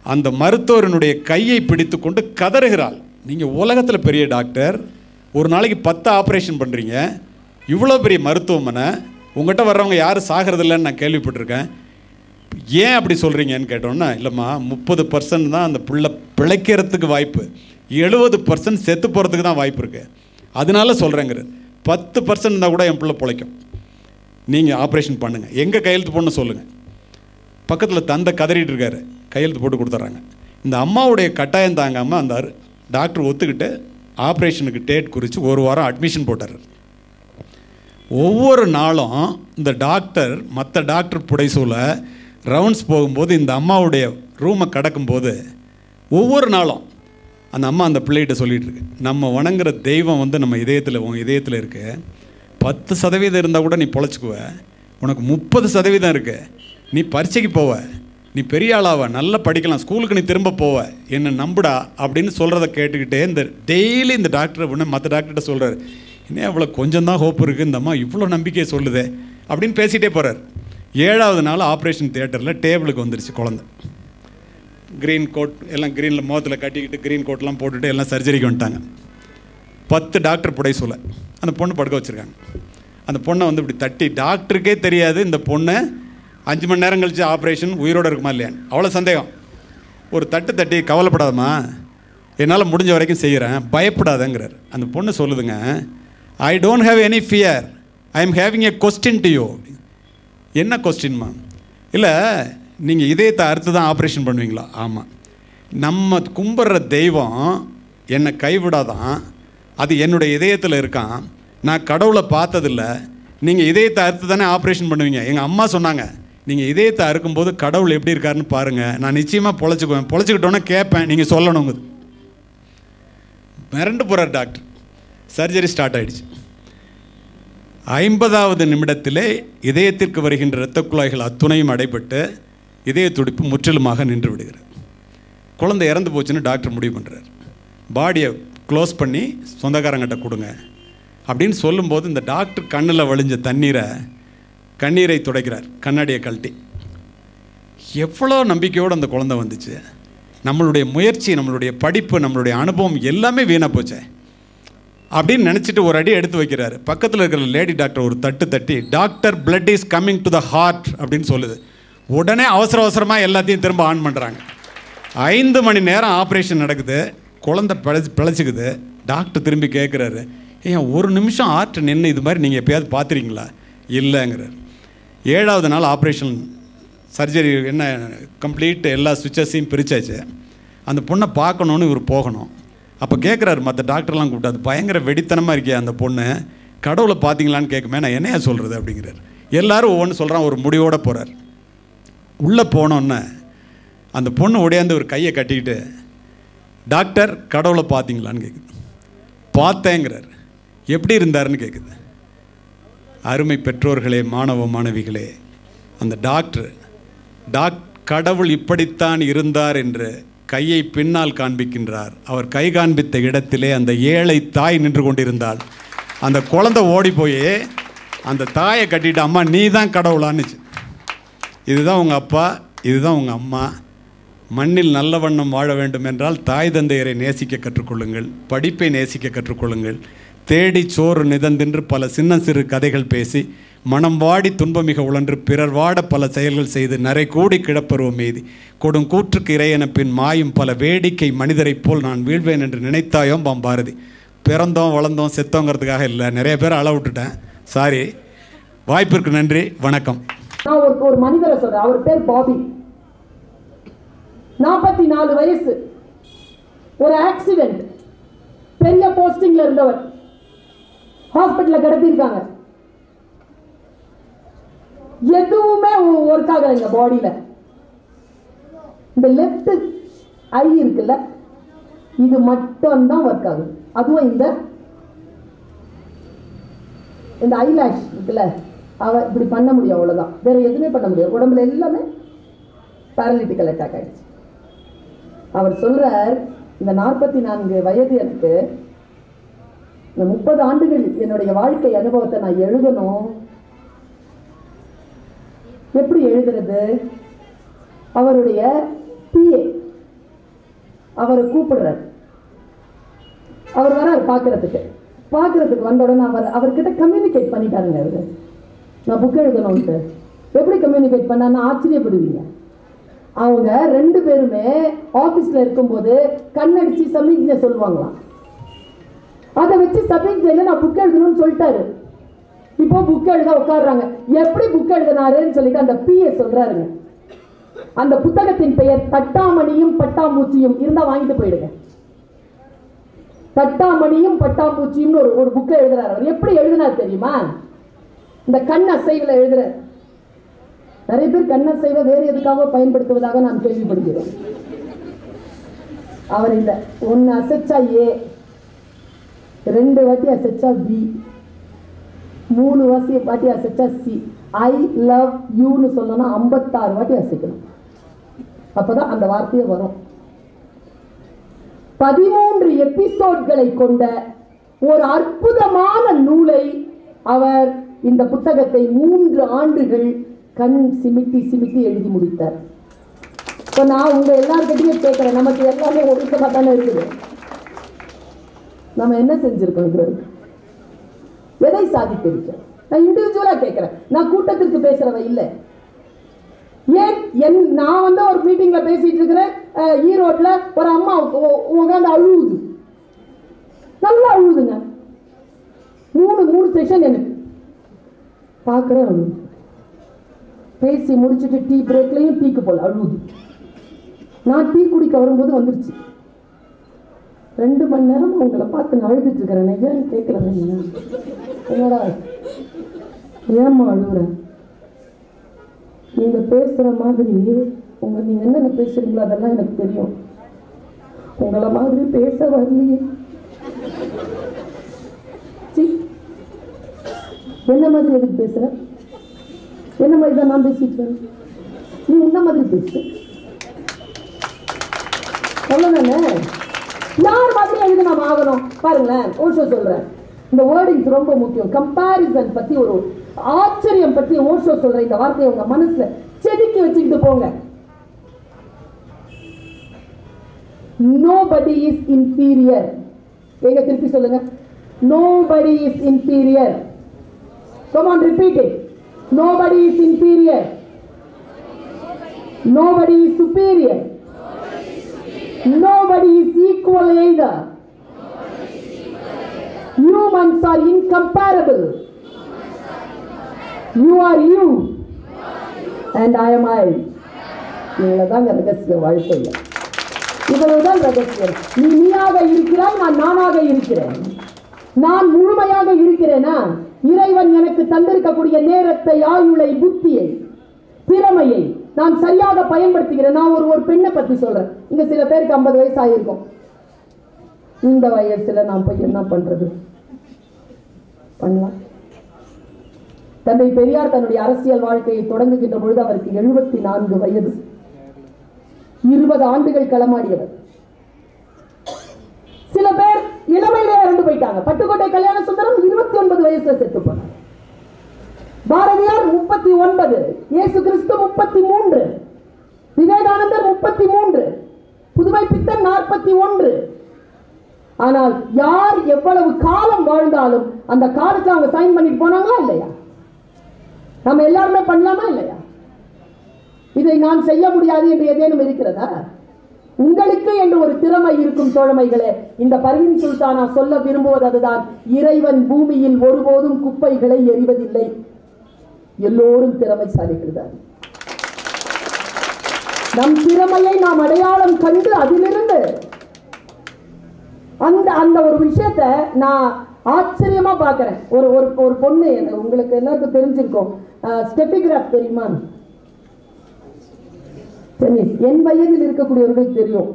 Speaker 1: அந்த மருத்துவரனுடைய கையை பிடித்து கொண்டு கதறுகிறாள். நீங்கள் உலகத்தில் பெரிய டாக்டர், ஒரு நாளைக்கு 10 ஆப்ரேஷன் பண்ணுறீங்க, இவ்வளோ பெரிய மருத்துவமனை, உங்கள்கிட்ட வர்றவங்க யாரும் சாகிறதில்லன்னு நான் கேள்விப்பட்டிருக்கேன், ஏன் அப்படி சொல்கிறீங்கன்னு கேட்டோன்னா, இல்லைம்மா 30% தான் அந்த பிள்ளை பிழைக்கிறதுக்கு வாய்ப்பு, 70% செத்து போகிறதுக்கு தான் வாய்ப்பு இருக்குது, அதனால சொல்கிறேங்கிற. 10% இருந்தால் கூட என் பிள்ளை பிழைக்கும், நீங்கள் ஆப்ரேஷன் பண்ணுங்கள், எங்கே கையெழுத்து போடணும் சொல்லுங்கள். பக்கத்தில் தந்தை கதறிட்டு இருக்காரு, கையெழுத்து போட்டு கொடுத்துட்றாங்க. இந்த அம்மாவுடைய கட்டாயம் தாங்காமல் அந்த டாக்டர் ஒத்துக்கிட்டு ஆப்ரேஷனுக்கு டேட் குறித்து 1 வாரம் அட்மிஷன் போட்டார். ஒவ்வொரு நாளும் இந்த டாக்டர் மற்ற டாக்டர் புடைசூல ரவுண்ட்ஸ் போகும்போது இந்த அம்மாவுடைய ரூமை கடக்கும்போது ஒவ்வொரு நாளும் அந்த அம்மா அந்த பிள்ளைகிட்ட சொல்லிகிட்டு இருக்கு, நம்ம வணங்குற தெய்வம் நம்ம இதயத்தில், உன் இதயத்தில் இருக்கு, 10% இருந்தால் கூட நீ பொழைச்சிக்குவ, உனக்கு 30% இருக்கு, நீ பரீட்சைக்கு போவ, நீ பெரிய ஆளாவ, நல்லா படிக்கலாம், ஸ்கூலுக்கு நீ திரும்ப போவ, என்னை நம்புடா அப்படின்னு சொல்கிறத கேட்டுக்கிட்டே இந்த டெய்லி இந்த டாக்டர் மற்ற டாக்டர்கிட்ட சொல்கிறார், இன்னும் அவ்வளோ கொஞ்சம் தான் ஹோப் இருக்குது, இந்த அம்மா இவ்வளோ நம்பிக்கையை சொல்லுதே அப்படின்னு பேசிகிட்டே போகிறார். 7ஆவது நாள் ஆப்ரேஷன் தியேட்டரில் டேபிளுக்கு வந்துருச்சு குழந்தை. க்ரீன் கோட் எல்லாம் க்ரீனில் முகத்தில் கட்டிக்கிட்டு க்ரீன் கோட்லாம் போட்டுட்டு எல்லாம் சர்ஜரிக்கு வந்துட்டாங்க. 10 டாக்டர் புடைசூல அந்த பொண்ணு படுக்க வச்சுருக்காங்க. அந்த பொண்ணை இப்படி தட்டி, டாக்டருக்கே தெரியாது இந்த பொண்ணு 5 மணி நேரம் கழிச்சு ஆப்ரேஷன் உயிரோடு இருக்குமா இல்லையான்னு, அவ்வளோ சந்தேகம். ஒரு தட்டி கவலைப்படாதம்மா, என்னால் முடிஞ்ச வரைக்கும் செய்கிறேன், பயப்படாதங்கிறார். அந்த பொண்ணு சொல்லுதுங்க, I don't have any fear, I am having a question to you. என்ன கொஸ்டின்மா? இல்லை, நீங்கள் இதயத்தை அறுத்து தான் ஆப்ரேஷன் பண்ணுவீங்களா? ஆமாம். நம்ம கும்பிட்ற தெய்வம் என்னை கைவிடாதான், அது என்னுடைய இதயத்தில் இருக்கான், நான் கடவுளை பார்த்ததில்ல, நீங்கள் இதயத்தை அறுத்து தானே ஆப்ரேஷன் பண்ணுவீங்க. எங்கள் அம்மா சொன்னாங்க, நீங்கள் இதயத்தை அறுக்கும்போது கடவுள் எப்படி இருக்காருன்னு பாருங்கள், நான் நிச்சயமாக பொழைச்சிக்குவேன், பொழைச்சிக்கிட்டோன்னே கேட்பேன், நீங்கள் சொல்லணுங்க. மிரண்டு போகிறார் டாக்டர். சர்ஜரி ஸ்டார்ட் ஆகிடுச்சு. 50வது நிமிடத்திலே இதயத்திற்கு வருகின்ற இரத்த குழாய்கள் அத்துணையும் அடைபட்டு இதய துடிப்பு முற்றிலுமாக நின்று விடுகிறது. குழந்தை இறந்து போச்சுன்னு டாக்டர் முடிவு பண்ணுறார். பாடியை க்ளோஸ் பண்ணி சொந்தக்காரங்கிட்ட கொடுங்க அப்படின்னு சொல்லும்போது இந்த டாக்டர் கண்ணில் வழிஞ்ச கண்ணீரை துடைக்கிறார், கண்ணாடியை கழட்டி. எவ்வளோ நம்பிக்கையோடு அந்த குழந்தை வந்துச்சு. நம்மளுடைய முயற்சி, நம்மளுடைய படிப்பு, நம்மளுடைய அனுபவம் எல்லாமே வீணாக போச்சே அப்படின்னு நினச்சிட்டு ஒரு அடி எடுத்து வைக்கிறாரு. பக்கத்தில் இருக்கிற லேடி டாக்டர் ஒரு தட்டி, doctor blood is coming to the heart அப்படின்னு சொல்லுது. உடனே அவசரமாக எல்லாத்தையும் திரும்ப ஆன் பண்ணுறாங்க. 5 மணி நேரம் ஆப்ரேஷன் நடக்குது, குழந்தை பிழைச்சிக்குது. டாக்டர் திரும்பி கேட்குறாரு, ஏன் 1 நிமிஷம் ஹார்ட் நின்று இது மாதிரி நீங்கள் எப்போயாவது பார்த்துறீங்களா? இல்லைங்கிறார். 7வது நாள் ஆப்ரேஷன் சர்ஜரி என்ன கம்ப்ளீட், எல்லா சுவிச்சஸையும் பிரித்தாச்சு. அந்த பொண்ணை பார்க்கணுன்னு இவர் போகணும். அப்போ கேட்குறாரு மற்ற டாக்டர்லாம் கூப்பிட்டு, அது பயங்கர வெடித்தனமாக இருக்கே அந்த பொண்ணு, கடவுளை பார்த்தீங்களான்னு கேட்குமே, நான் என்னையா சொல்கிறது அப்படிங்கிறார். எல்லோரும் ஒவ்வொன்று சொல்கிறான். ஒரு முடிவோடு போகிறார். உள்ளே போனோன்னே அந்த பொண்ணு உடையாந்து ஒரு கையை கட்டிக்கிட்டு, டாக்டர் கடவுளை பார்த்தீங்களான்னு கேட்குது. பார்த்தேங்கிறார். எப்படி இருந்தாருன்னு கேட்குது. அருமை பெற்றோர்களே, மாணவ மாணவிகளே, அந்த டாக்டர் கடவுள் இப்படித்தான் இருந்தார் என்று கையை பின்னால் காண்பிக்கின்றார். அவர் கை காண்பித்த இடத்திலே அந்த ஏழை தாய் நின்று கொண்டிருந்தாள். அந்த குழந்தை ஓடி போய் அந்த தாயை கட்டிட்டு, அம்மா நீ தான் கடவுளான்னுச்சு. இதுதான் உங்கள் அப்பா, இதுதான் உங்கள் அம்மா. மண்ணில் நல்ல வண்ணம் வாழ வேண்டும் என்றால் தாய் தந்தையரை நேசிக்க கற்றுக்கொள்ளுங்கள், படிப்பை நேசிக்க கற்றுக்கொள்ளுங்கள், தேடி சோறு நிதந்தின்று பல சின்ன சிறு கதைகள் பேசி மனம் வாடி துன்பமிக உழன்று பிறர் வாட பல செயல்கள் செய்து நரை கூடி கிடப்பருவம் மீதி கொடும் கூற்றுக்கு இறையென பின் மாயும் பல வேடிக்கை மனிதரைப் போல் நான் வீழ்வேன் என்று நினைத்தாயோம் பாரதி. பிறந்தோம் வளர்ந்தோம் செத்தோங்கிறதுக்காக இல்லை, நிறைய பேர் அள விட்டுட்டேன், சாரி. வாய்ப்பிற்கு நன்றி, வணக்கம்.
Speaker 2: நான் ஒரு மனிதரை சொல்றேன், அவர் பேர் பாபி. 44 வயசு, ஒரு ஆக்சிடென்ட், பெரிய போஸ்டிங்ல இருந்தவர், ஹாஸ்பிட்டல்ல கிடத்திருக்காங்க. எதுவுமே ஒர்க் ஆகலைங்க பாடியில. இந்த லெஃப்ட் ஐ இருக்குல்ல, இது மட்டும் தான் ஒர்க் ஆகுது. அதுவும் இந்த ஐலாஷ் இருக்குல்ல, அவ இப்படி பண்ண முடியும், அவ்வளவுதான், வேற எதுவுமே பண்ண முடியாது. உடம்புல எல்லாமே பேரலிட்டிக்கல் அட்டாக் ஆயிடுச்சு. அவர் சொல்றார், இந்த 44 வயது எனக்கு, இந்த 30 ஆண்டுகள் என்னுடைய வாழ்க்கை அனுபவத்தை நான் எழுதணும். எப்படி எழுதுறது? அவருடைய பிஏ அவரை கூப்பிடுறார். அவர் வரார் பார்க்கறதுக்கு வந்த உடனே அவர்கிட்ட கம்யூனிகேட் பண்ணிட்டாருங்க. அவரு, நான் புக் எழுதணும்ட்டு. எப்படி கம்யூனிகேட் பண்ணான்னு ஆச்சரியப்படுவீங்க. அவங்க 2 பேருமே ஆபீஸ்ல இருக்கும்போது கண்ணடிச்சு சமிக்ஞை சொல்லுவாங்களாம். அதை வச்சு சமிக்ஞையில நான் புக் எழுதணும்னு சொல்லிட்டாரு. இப்போ புக் எழுத உட்காடுறாங்க. எப்படி புக் எழுதினாருன்னு சொல்லிட்டு அந்த பிஏ சொல்றாருங்க. அந்த புத்தகத்தின் பெயர் தட்டாமணியும் பட்டாம்பூச்சியும். இருந்தா வாங்கிட்டு போயிடுங்க. தட்டாமணியும் பட்டாம்பூச்சியும் ஒரு புக்கை எழுதுறாரு. அவர் எப்படி எழுதினார் தெரியுமா? இந்த கண் அசைவுல எழுதுறாரு. நிறைய பேர் கண் அசைவை வேறு எதுக்காக பயன்படுத்துவதாக நான் கேள்விப்படுகிறேன். அவர் இல்ல, 1 அசைச்சா ஏ, 2 வாட்டி அசைச்சா பி, 3 வாட்டி அசைச்சா சி. ஐ லவ் யூன்னு சொல்லணும்னா 56 வாட்டி அசைக்கணும். அப்பதான் அந்த வார்த்தையே வரும். 13 எபிசோட்களை கொண்ட ஒரு அற்புதமான நூலை அவர், இந்த புத்தகத்தை 3 ஆண்டுகள் கண் சிமிட்டி எழுதி முடித்தார். இப்போ நான் உங்க எல்லார்கிட்டையும் கேட்கிறேன், நமக்கு எல்லாமே ஒழுக்கமா தானே இருக்குது. நம்ம என்ன செஞ்சிருக்கோம்? எதை சாதித்திருக்கிறோம்? நான் இண்டிவிஜுவலா கேட்கிறேன், நான் கூட்டத்திற்கு பேசுறவ இல்லை. ஏன் நான் ஒரு மீட்டிங்ல பேசிட்டு இருக்கிறேன், ஈரோட்ல ஒரு அம்மா உட்காந்து அழுவுது, நல்லா அழுவுதுங்க. 3 செஷன் எனக்கு பார்க்குறேன், அழுவுது. பேசி முடிச்சுட்டு டீ பிரேக்லையும் டீக்கு போல அழுவுது. நான் டீ குடிக்க வரும்போது வந்துருச்சு. 2 மணி நேரம் உங்களை பார்த்து நான் அழுதுட்டு இருக்கிறேன். ஏன்னு கேட்குறேன், என்னடா ஏம்மா அழுகுறேன்? நீங்க பேசுற மாதிரி நீங்க என்னென்ன பேசுறீங்களோ அதெல்லாம் எனக்கு தெரியும். உங்களை மாதிரி பேச வரலையே. என்ன மாதிரி எதுக்கு பேசுற? என்ன மாதிரி தான் நான் பேசிட்டு வரேன், நீ என்ன மாதிரி பேசு, அவ்வளவுதானே. யார் மாதிரி எழுத நாம் ஆகணும் பாருங்களேன். ஓஷோ சொல்றேன், இந்த வேர்டிங்ஸ் ரொம்ப முக்கியம். கம்பாரிசன் பத்தி, ஒரு ஆச்சரியம் பத்தி ஓஷோ சொல்ற இந்த வார்த்தையை உங்க மனசுல செதுக்கி வச்சுக்கிட்டு போங்க. Nobody is inferior. எங்க திருப்பி சொல்லுங்க. Nobody is inferior. Come on, repeat it. Nobody is inferior. Nobody is superior. Nobody is equal either. Humans are incomparable. You are you and I am I. இவ்வளவுதான் ரகசியம் வாழ்க்கையில். இவ்வளவுதான் ரகசியம். நீ நீயாக இருக்கிறாய், நான் நானாக இருக்கிறேன். நான் முழுமையாக இருக்கிறேனா? இறைவன் எனக்கு தந்திருக்கக்கூடிய நேரத்தை, ஆயுளை, புத்தியை, திறமையை நான் சரியாக பயன்படுத்துகிறேன். நான் ஒரு பெண்ணை பத்தி சொல்றேன். இங்க சில பேருக்கு 50 வயசு ஆயிருக்கும். இந்த வயசுல நான் போய் என்ன பண்றது? பண்ணலாம். தந்தை பெரியார் தன்னுடைய அரசியல் வாழ்க்கையை தொடங்குகின்ற பொழுது அவருக்கு 74 வயது. 20 ஆண்டுகள் களமாடியவர். சில பேர் இளமையிலே இறந்து போயிட்டாங்க. பட்டுக்கோட்டை கல்யாண சுந்தரம் 29 வயசுல செத்து போனார். பாரதியார் 39, இயேசு கிறிஸ்து 33, விவேகானந்தர் 33, புதுமை பித்தன் 41. ஆனால் யார் எவ்வளவு காலம் வாழ்ந்தாலும் அந்த காலத்துல அவங்க சைன் பண்ணிட்டு போனாங்களா இல்லையா? நம்ம எல்லாருமே பண்ணலாமா இல்லையா? இதை நான் செய்ய முடியாது என்று ஏதேனும் இருக்கிறதா? உங்களுக்கு என்று ஒரு திறமை இருக்கும் தோழமைகளே. இந்த பர்வீன் சுல்தானா சொல்ல விரும்புவது அதுதான். இறைவன் பூமியில் ஒருபோதும் குப்பைகளை எறிவதில்லை. எல்லோரும் திறமைசாலிகள் தான். நம் திறமையை நாம் அடையாளம் கண்டு அதிலிருந்து அந்த அந்த ஒரு விஷயத்தை நான் ஆச்சரியமா பார்க்கிறேன். ஒரு ஒரு பொண்ணு, உங்களுக்கு எல்லாருக்கும் தெரிஞ்சிருக்கும், ஸ்டெஃபி கிராஃப் தெரியுமா? டென்னிஸ். என் வயதில் இருக்கக்கூடியவர்களுக்கு தெரியும்,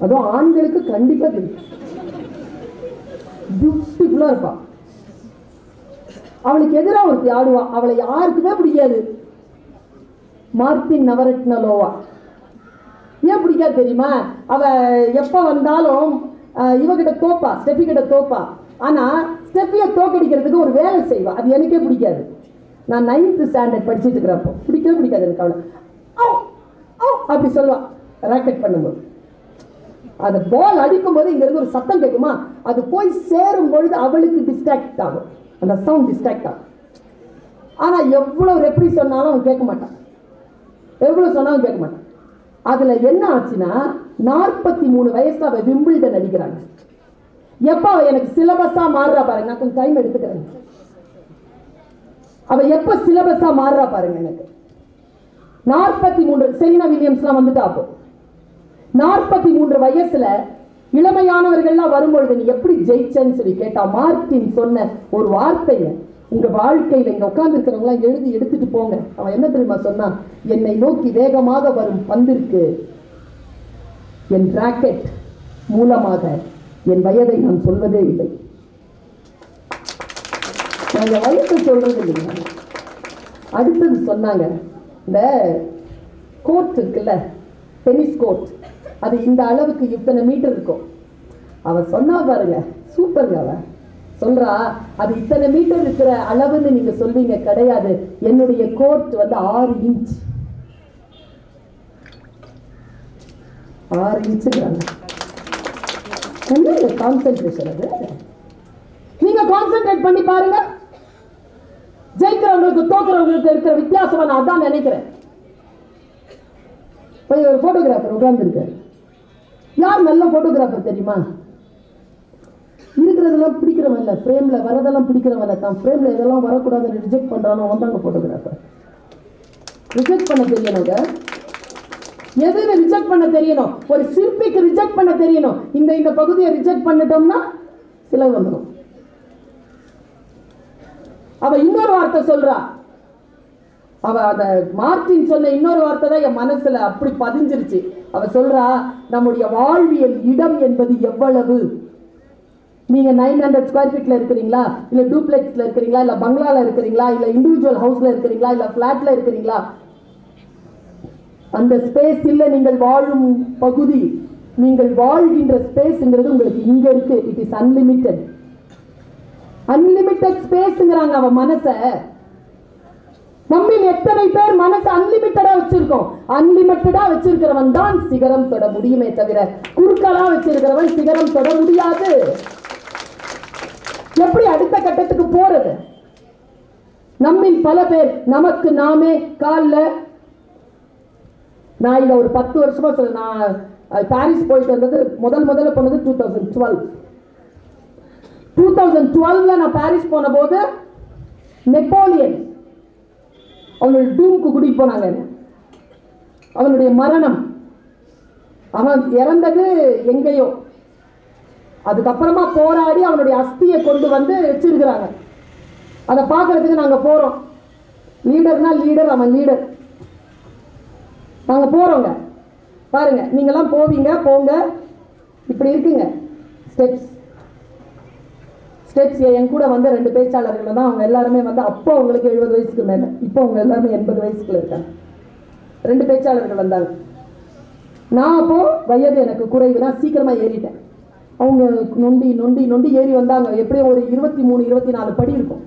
Speaker 2: அதுவும் ஆண்களுக்கு கண்டிப்பா தெரியும். பியூட்டிஃபுல்லா இருப்பா. அவளுக்கு எதிராக ஒருத்தி ஆடுவா, அவளை யாருக்குமே பிடிக்காது. மார்டின் நவரத்னலோவா. ஏன் பிடிக்காது தெரியுமா? அவ எப்ப வந்தாலும் இவகிட்ட தோப்பா, ஸ்டெஃபி கிட்ட தோப்பா. ஆனா ஸ்டெஃபியை தோக்கடிக்கிறதுக்கு ஒரு வேலை செய்வா. அது எனக்கே பிடிக்காது. நான் 9th ஸ்டாண்டர்ட் படிச்சுட்டு இருக்கிறப்போ பிடிக்கவே பிடிக்காது எனக்கு. அவளை அப்படி சொல்லுவா ராக்கெட் பண்ணும்போது. அந்த பால் அடிக்கும் போது இங்க இருந்து ஒரு சத்தம் கேட்குமா, அது போய் சேரும் பொழுது அவளுக்கு டிஸ்ட்ராக்ட் ஆகும், அந்த சவுண்ட் டிஸ்ட்ராக்ட் ஆகும். ஆனா எவ்வளவு ரெப்ரி சொன்னாலும் அவன் கேட்க மாட்டான், எவ்வளவு சொன்னாலும் கேட்க மாட்டான். அதுல என்ன ஆச்சுன்னா 43 வயசுல அவ விம்பிள்டன் அடிக்கிறாங்க. எப்ப அவ எனக்கு சிலபஸா மாறுறா பாருங்க, நான் கொஞ்சம் டைம் எடுத்துக்கிறேன். அவ எப்ப சிலபஸா மாறுறா பாருங்க. எனக்கு 43, செரீனா வில்லியம்ஸ்லாம் வந்துட்டா. அப்போ 43 வயசுல இளமையானவர்கள்லாம் வரும்பொழுது நீ எப்படி ஜெயிச்சன்னு சொல்லி கேட்டா, மார்டின் சொன்ன ஒரு வார்த்தையை உங்க வாழ்க்கையில இங்க உட்கார்ந்து இருக்கிறவங்களாம் எழுதி எடுத்துட்டு போங்க. அவன் என்ன தெரியுமா சொன்னான்? என்னை நோக்கி வேகமாக வரும் பந்திற்கு என் ராக்கெட் மூலமாக என் வயதை நான் சொல்வதே இல்லை. நாங்க வயசை சொல்றது இல்லைங்க. அடுத்தது சொன்னாங்க, இந்த கோர்ட் இருக்குல்ல, டென்னிஸ் கோர்ட், அது இந்த அளவுக்கு இத்தனை மீட்டர் இருக்கும். அவ சொன்னா பாருங்க, சூப்பருங்க. அவ சொல்றா, அது இத்தனை மீட்டர் இருக்கிற அளவுன்னு நீங்க சொல்வீங்க, கிடையாது. என்னுடைய கோர்ட் வந்து 6 இன்ச். 6 இன்ச்சுங்கிறாங்க. கான்சென்ட்ரேஷன். அது நீங்க கான்சென்ட்ரேட் பண்ணி பாருங்க. ஜெயிக்கிறவங்களுக்கு தோக்குறவங்களுக்கு இருக்கிற வித்தியாசமா நான் அதான் நினைக்கிறேன். ஒரு போட்டோகிராஃபர் உட்கார்ந்து இருக்காரு. யார் நல்ல போட்டோகிராஃபர் தெரியுமா? இருக்கிறதெல்லாம் பிடிக்கிறவன் இல்லை, ஃப்ரேம்ல வரதெல்லாம் பிடிக்கிறவன் இல்லை, தான் ஃப்ரேம்ல இதெல்லாம் வரக்கூடாதுன்னு ரிஜெக்ட் பண்றானோ வந்தாங்க போட்டோகிராஃபர். ரிஜெக்ட் பண்ண தெரியணுங்க. எதுன்னு ரிஜெக்ட் பண்ண தெரியணும். ஒரு சிற்பிக்கு ரிஜெக்ட் பண்ண தெரியணும். இந்த பகுதியை ரிஜெக்ட் பண்ணிட்டோம்னா சில வந்துடும். அவ இன்னொரு வார்த்தை சொல்றா. அவ அத மார்டின் சொன்ன இன்னொரு வார்த்தை தான் என் மனசுல அப்படி பதிஞ்சிருச்சு. அவ சொல்றா, நம்முடைய வாழ்வியல் இடம் என்பது எவ்வளவு. நீங்க 900 ஸ்கொயர் ஃபீட்ல இருக்கிறீங்களா, இல்ல டூப்ளெக்ஸ்ல இருக்கிறீங்களா, இல்ல பங்களால இருக்கிறீங்களா, இல்ல இண்டிவிஜுவல் ஹவுஸ்ல இருக்கிறீங்களா, இல்ல பிளாட்ல இருக்கிறீங்களா, அந்த ஸ்பேஸ் இல்ல நீங்கள் வாழும் பகுதி. நீங்கள் வாழ்கின்ற ஸ்பேஸ்ங்கிறது உங்களுக்கு இங்க இருக்கு. It is unlimited. அன்லிமிட்டெட் ஸ்பேஸ்ங்கிறாங்க அவ மனச. நம்மில் எத்தனை பேர் மனசு அன்லிமிட்டடா வச்சிருக்கோம்? அன்லிமிட்டடா வச்சிருக்கிறவன் தான் சிகரம் தொட முடியுமே தவிர குறுக்கலா வச்சிருக்கிறவன் சிகரம் தொட முடியாது. எப்படி அடுத்த கட்டத்துக்கு போறது? நம்மில் பல பேர் நமக்கு நாமே கால்ல, நான் இதை ஒரு 10 வருஷமா சொல்ல, நான் பாரிஸ் போயிட்டு வந்தது முதல்ல போனது 2012 நான் பாரிஸ் போன போது நெப்போலியன் அவனுடைய டூமுக்கு கூட்டிட்டு போனாங்க. அவனுடைய மரணம், அவன் இறந்தது எங்கேயோ, அதுக்கப்புறமா போராடி அவனுடைய அஸ்தியை கொண்டு வந்து வச்சிருக்கிறாங்க. அதை பார்க்கறதுக்கு நாங்க போறோம். லீடர்னா லீடர், அவன் லீடர். நாங்க போறோங்க. பாருங்க, நீங்கெல்லாம் போவீங்க, போங்க. இப்படி இருக்குங்க ஸ்டெப்ஸ். என் கூட வந்து 2 பேச்சாளர்கள் தான். அவங்க எல்லாருமே வந்து அப்போ அவங்களுக்கு 70 வயசுக்கு மேல, இப்போ அவங்க எல்லாருமே 80 வயசுக்குள்ள இருக்காங்க. 2 பேச்சாளர்கள் வந்தாங்க. நான் அப்போ வயது எனக்கு குறைவு, நான் சீக்கிரமா ஏறிட்டேன். அவங்க நொண்டி ஏறி வந்தாங்க. எப்படியும் ஒரு 23-24 படி இருக்கும்.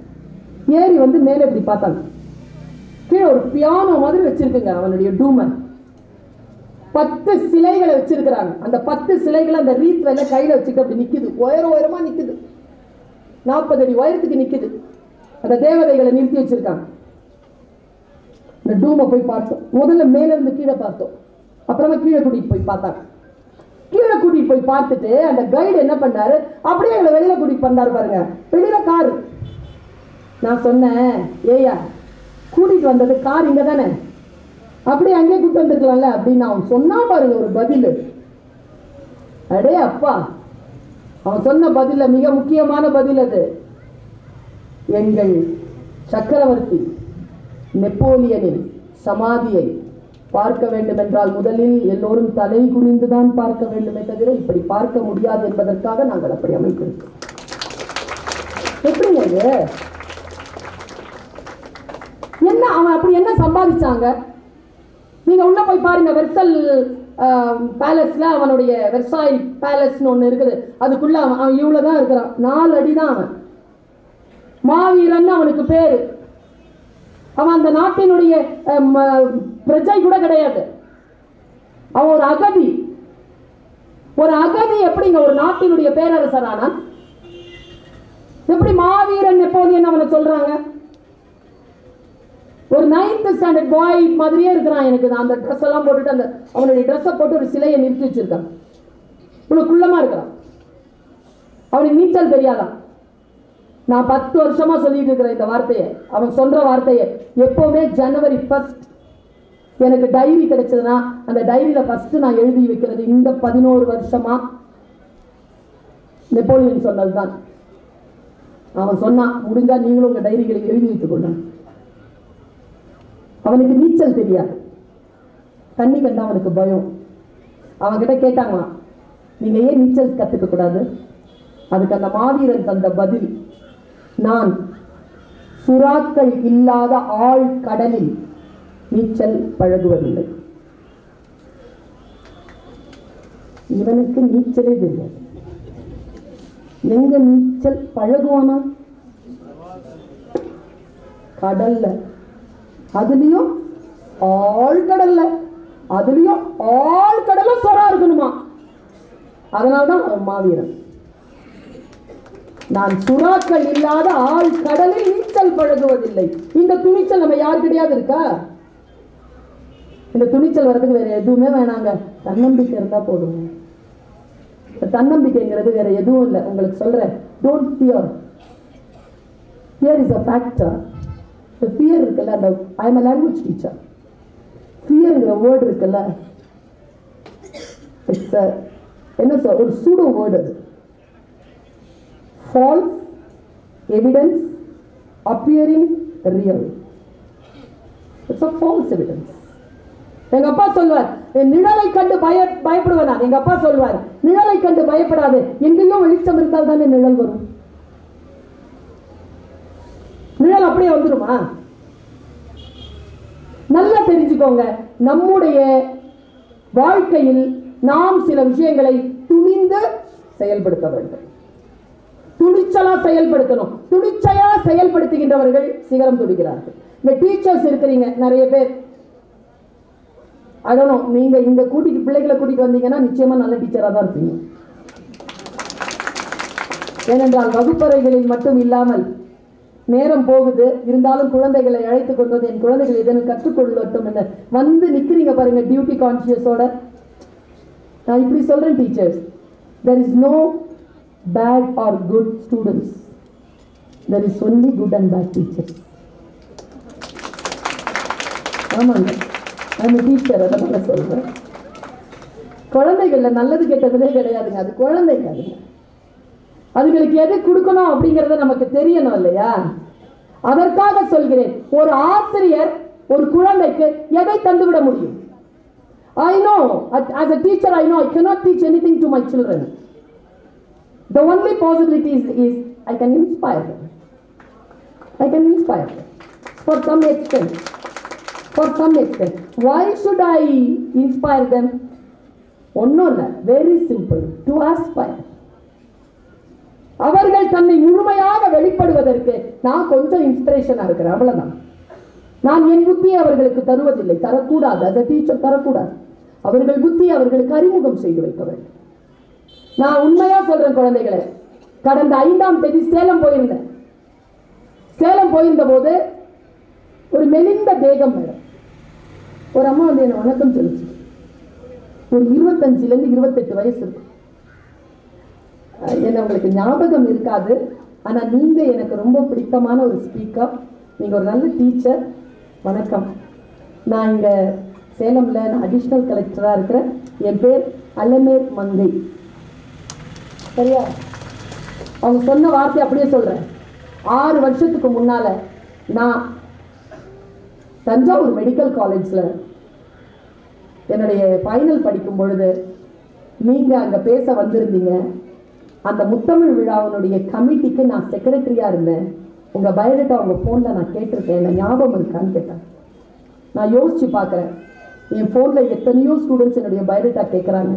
Speaker 2: ஏறி வந்து மேலே இப்படி பார்த்தாங்க. கீழே ஒரு பியானோ மாதிரி வச்சிருக்குங்க அவனுடைய டூமை. 10 சிலைகளை வச்சிருக்கிறாங்க. அந்த 10 சிலைகளை அந்த ரீத் வேலை கையில வச்சுட்டு அப்படி நிக்குது. உயரமா நிக்குது. 40 அடி உயரத்துக்கு நிக்குது. அந்த தேவதைகளை நிறுத்தி வச்சிருக்காங்க. இந்த டூமை போய் பார்த்தோம். முதல்ல மேல இருந்து கீழே பார்த்தோம். அப்புறமா கீழே கூட்டிட்டு போய் பார்த்தாங்க. கீழே கூட்டிட்டு போய் பார்த்துட்டு அந்த கைடு என்ன பண்ணாரு, அப்படியே எங்களை வெளியில கூட்டிட்டு வந்தாரு பாருங்க. வெளியில காரு. நான் சொன்னேன், ஏயா கூட்டிட்டு வந்தது கார் இங்க தானே, அப்படியே அங்கே கூட்டு வந்துருக்கலாம்ல அப்படின்னு அவன் சொன்னா பாருங்க ஒரு பதில். அடே அப்பா, அவன் சொன்ன பதில மிக முக்கியமான பதில் அது. எங்கள் சக்கரவர்த்தி நெப்போலியனின் சமாதியை பார்க்க வேண்டும் என்றால் முதலில் எல்லோரும் தலை குனிந்துதான் பார்க்க வேண்டுமே தவிர இப்படி பார்க்க முடியாது என்பதற்காக நாங்கள் அப்படி அமைத்திருக்கோம். எப்படிங்க இது? என்ன அவன் அப்படி என்ன சம்பாதிச்சாங்க? நீங்க உள்ள போய் பாருங்க. வெர்சல் பேலஸ்ல அவனுடைய வெர்சாயில் பேலஸ்னு ஒண்ணு இருக்குது. அதுக்குள்ள அவன் இவ்வளவுதான் இருக்கிறான். 4 அடி தான் அவன். மாவீரன் அவனுக்கு பேரு. அவன் அந்த நாட்டினுடைய பிரஜை கூட கிடையாது. அவன் ஒரு அகதி. ஒரு அகதி எப்படிங்க ஒரு நாட்டினுடைய பேரரசரானா? எப்படி மாவீரன் நெப்போலியன் அவனை சொல்றாங்க? ஒரு 9th ஸ்டாண்டர்ட் பாய் மாதிரியே இருக்கிறான். எனக்கு அந்த ட்ரெஸ் எல்லாம் போட்டுட்டு அந்த அவனுடைய ட்ரெஸ்ஸை போட்டு ஒரு சிலையை நிறுத்தி வச்சிருக்கான். இவ்வளவு குள்ளமா இருக்கிறான். அவனுக்கு நீச்சல் தெரியாதான்? நான் 10 வருஷமா சொல்லிட்டு இருக்கிறேன் இந்த வார்த்தையை. அவன் சொல்ற வார்த்தையை எப்பவுமே ஜனவரி 1 எனக்கு டைரி கிடைச்சதுன்னா அந்த டைரியில ஃபர்ஸ்ட் நான் எழுதி வைக்கிறது இந்த 11 வருஷமா நெப்போலியன் சொன்னதுதான். அவன் சொன்னான், முடிஞ்சா நீங்களும் உங்க டைரிகளை எழுதி வைத்துக் கொள்ள. அவனுக்கு நீச்சல் தெரியாது. தண்ணி கண்டா அவனுக்கு பயம். அவன்கிட்ட கேட்டாங்களாம், நீங்க ஏன் நீச்சல் கத்துக்க கூடாது? அதுக்கு அந்த மாவீரன் தந்த பதில், நான் சுறாக்கள் இல்லாத ஆழ் கடலில் நீச்சல் பழகுவதில்லை. இவனுக்கு நீச்சலே தெரியாது. எங்க நீச்சல் பழகுவானா? கடல்ல. அதுலயும் ஆழ்கடல்ல. அதுலயும் ஆழ்கடல்ல சொரா இருக்கணுமா? அதனால்தான் அவன் மாவீரன். நான் சுறாக்கள் இல்லாத ஆழ் கடலில் நீச்சல் பழகுவதில்லை. இந்த துணிச்சல் நம்ம யாருக்கிட்டையாவது இருக்கா? இந்த துணிச்சல் வர்றதுக்கு வேற எதுவுமே வேணாங்க. தன்னம்பிக்கை இருந்தா போதும். தன்னம்பிக்கைங்கிறது வேற எதுவும் இல்லை. உங்களுக்கு சொல்றேன், don't fear. Fear is a factor. இந்த ஃபியர் இருக்குல்ல, அந்த I am a language teacher. ஃபியர்ங்கிற வேர்டு இருக்குல்ல, இட்ஸ் என்ன சொல், ஒரு சூடோ வேர்டு. அது false evidence appearing real. It's a false evidence. எங்க அப்பா சொல்வார், நிழலை கண்டு பயப்படுவனா? எங்க அப்பா சொல்வார், நிழலை கண்டு பயப்படாது, எங்கேயும் வெளிச்சம் இருந்தால் தானே நிழல் வரும். நிழல் அப்படியே வந்துருமா? நல்லா தெரிஞ்சுக்கோங்க, நம்முடைய வாழ்க்கையில் நாம் சில விஷயங்களை துணிந்து செயல்படுத்த வேண்டும். துணிச்சலா செயல்படுத்தணும். துணிச்சலா செயல்படுத்துகின்றவர்கள் சிகரம் தொடுகிறார்கள். இந்த டீச்சர்ஸ் இருக்கிறீங்க நிறைய பேர், அதனால நீங்க இந்த பிள்ளைகளை கூட்டிட்டு வந்தீங்கன்னா நிச்சயமா நல்ல டீச்சரா தான் இருப்பீங்க. ஏனென்றால் வகுப்பறைகளில் மட்டும் இல்லாமல் நேரம் போகுது, இருந்தாலும் குழந்தைகளை அழைத்து கொண்டு வந்து என் குழந்தைகள் எதனும் கற்றுக்கொள்ளட்டும் என்ன வந்து நிக்கிறீங்க பாருங்க டியூட்டி கான்சியஸோட. நான் இப்படி சொல்றேன், teachers, there is no bad or good students, there is only good and bad teachers. ஆமாங்க, I'm a teacher. அதனால சொல்றேன், குழந்தைகள்ல நல்லது கெட்டதுலே கிடையாதுங்க. அது குழந்தைங்க, அதுங்களுக்கு எது கொடுக்கணும் அப்படிங்கறத நமக்கு தெரியணும் இல்லையா? அதற்காக சொல்கிறேன், ஒரு ஆசிரியர் ஒரு குழந்தைக்கு எதை தந்துவிட முடியும்? I know, as a teacher, I know I cannot teach anything to my children. The only possibility is I can inspire them. I can inspire them for some extent. For some extent. Why should I inspire them? ஒன்னும் இல்லை, very simple, to aspire. அவர்கள் தன்னை முழுமையாக வெளிப்படுவதற்கு நான் கொஞ்சம் இன்ஸ்பிரேஷனா இருக்கிறேன், அவ்வளவுதான். நான் என் புத்தியை அவர்களுக்கு தருவதில்லை, தரக்கூடாது. as a teacher தரக்கூடாது. அவர்கள் புத்தி அவர்களுக்கு அறிமுகம் செய்து வைக்க வேண்டும். நான் உண்மையா சொல்றேன் குழந்தைகளை, கடந்த 5ஆம் தேதி சேலம் போயிருந்தேன். சேலம் போயிருந்த போது ஒரு மெலிந்த தேகம் மேடம் ஒரு அம்மா வந்து என்ன வணக்கம் சொல்லிச்சு. ஒரு 25லேருந்து 28 வயசு இருக்கும். என்ன உங்களுக்கு ஞாபகம் இருக்காது, ஆனா நீங்க எனக்கு ரொம்ப பிடித்தமான ஒரு ஸ்பீக்கர், நீங்க ஒரு நல்ல டீச்சர், வணக்கம். நான் இங்க சேலம்ல அடிஷனல் கலெக்டரா இருக்கிறேன். என் பேர் அலமேர் மங்கை. சரியா? அவங்க சொன்ன வார்த்தை அப்படியே சொல்றேன். 6 வருஷத்துக்கு முன்னால நான் தஞ்சாவூர் மெடிக்கல் காலேஜ்ல என்னுடைய ஃபைனல் படிக்கும் பொழுது நீங்க அங்க பேச வந்திருந்தீங்க. அந்த முத்தமிழ் விழாவினுடைய கமிட்டிக்கு நான் செக்ரட்டரியா இருந்தேன். உங்க பயோடேட்டா உங்க போன்ல நான் கேட்டிருக்கேன், என்ன ஞாபகம் இருக்கான்னு கேட்டேன். நான் யோசிச்சு பார்க்குறேன், என் ஃபோன்ல எத்தனையோ ஸ்டூடெண்ட்ஸ் என்னுடைய பயோடேட்டா கேட்குறாங்க.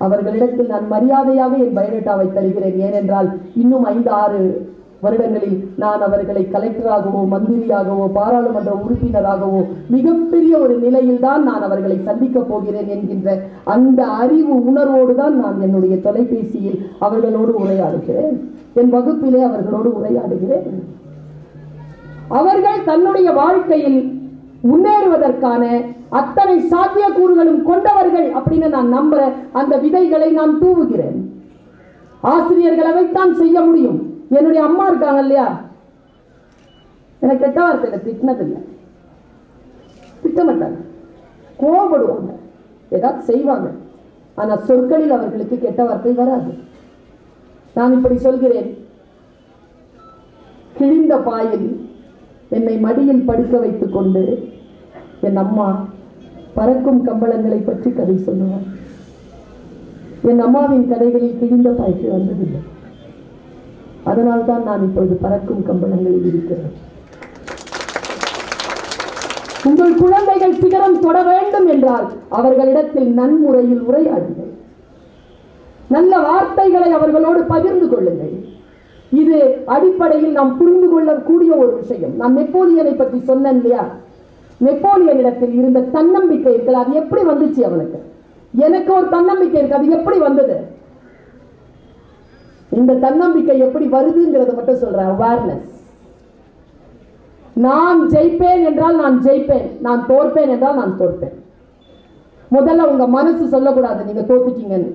Speaker 2: அவர்களிடத்தில் நான் மரியாதையாக என் பயோடேட்டாவை தருகிறேன். ஏனென்றால் இன்னும் 5-6 வருடங்களில் நான் அவர்களை கலெக்டராகவோ மந்திரியாகவோ பாராளுமன்ற உறுப்பினராகவோ மிகப்பெரிய ஒரு நிலையில் தான் நான் அவர்களை சந்திக்க போகிறேன் என்கின்ற அந்த அறிவு உணர்வோடு தான் நான் என்னுடைய தொலைபேசியில் அவர்களோடு உரையாடுகிறேன். என் வகுப்பிலே அவர்களோடு உரையாடுகிறேன். அவர்கள் தன்னுடைய வாழ்க்கையில் முன்னேறுவதற்கான அத்தனை சாத்தியக்கூறுகளும் கொண்டவர்கள் அப்படின்னு நான் நம்புற அந்த விதைகளை நான் தூவுகிறேன். ஆசிரியர்கள் அதைத்தான் செய்ய முடியும். என்னுடைய அம்மா இருக்காங்க இல்லையா, எனக்கு கெட்ட வார்த்தையில திட்டினதில்லை, திட்ட மாட்டாங்க, கோபப்படுவாங்க, ஏதாவது செய்வாங்க, ஆனா சொற்களில் அவர்களுக்கு கெட்ட வார்த்தை வராது. நான் இப்படி சொல்கிறேன், கிழிந்த பாயில் என்னை மடியில் படுக்க வைத்துக் கொண்டு என் அம்மா பறக்கும் கம்பளங்களை பற்றி கதை சொல்லுவார். என் அம்மாவின் கதைகளில் கிழிந்த பாய்க்கு வந்ததில்லை. அதனால்தான் நான் இப்பொழுது பறக்கும் கம்பளங்களில் இருக்கிறேன். உங்கள் குழந்தைகள் சிகரம் தொட வேண்டும் என்றால் அவர்களிடத்தில் நன்முறையில் உரையாடுங்கள், நல்ல வார்த்தைகளை அவர்களோடு பகிர்ந்து கொள்ளுங்கள். இது அடிப்படையில் நாம் புரிந்து கொள்ளக்கூடிய ஒரு விஷயம். நான் நெப்போலியனை பற்றி சொன்னேன் இல்லையா, நெப்போலியனிடத்தில் இருந்த தன்னம்பிக்கை இருக்குது. அது எப்படி வந்துச்சு அவனுக்கு? எனக்கு ஒரு தன்னம்பிக்கை இருக்கு, அது எப்படி வந்தது? இந்த தன்னம்பிக்கை எப்படி வருதுங்கிறத மட்டும் சொல்றேன். அவேர்னஸ். நான் ஜெயிப்பேன் என்றால் நான் ஜெயிப்பேன், நான் தோற்பேன் என்றால் நான் தோற்பேன். முதல்ல உங்க மனசு சொல்லக்கூடாது நீங்க தோத்துட்டீங்கன்னு.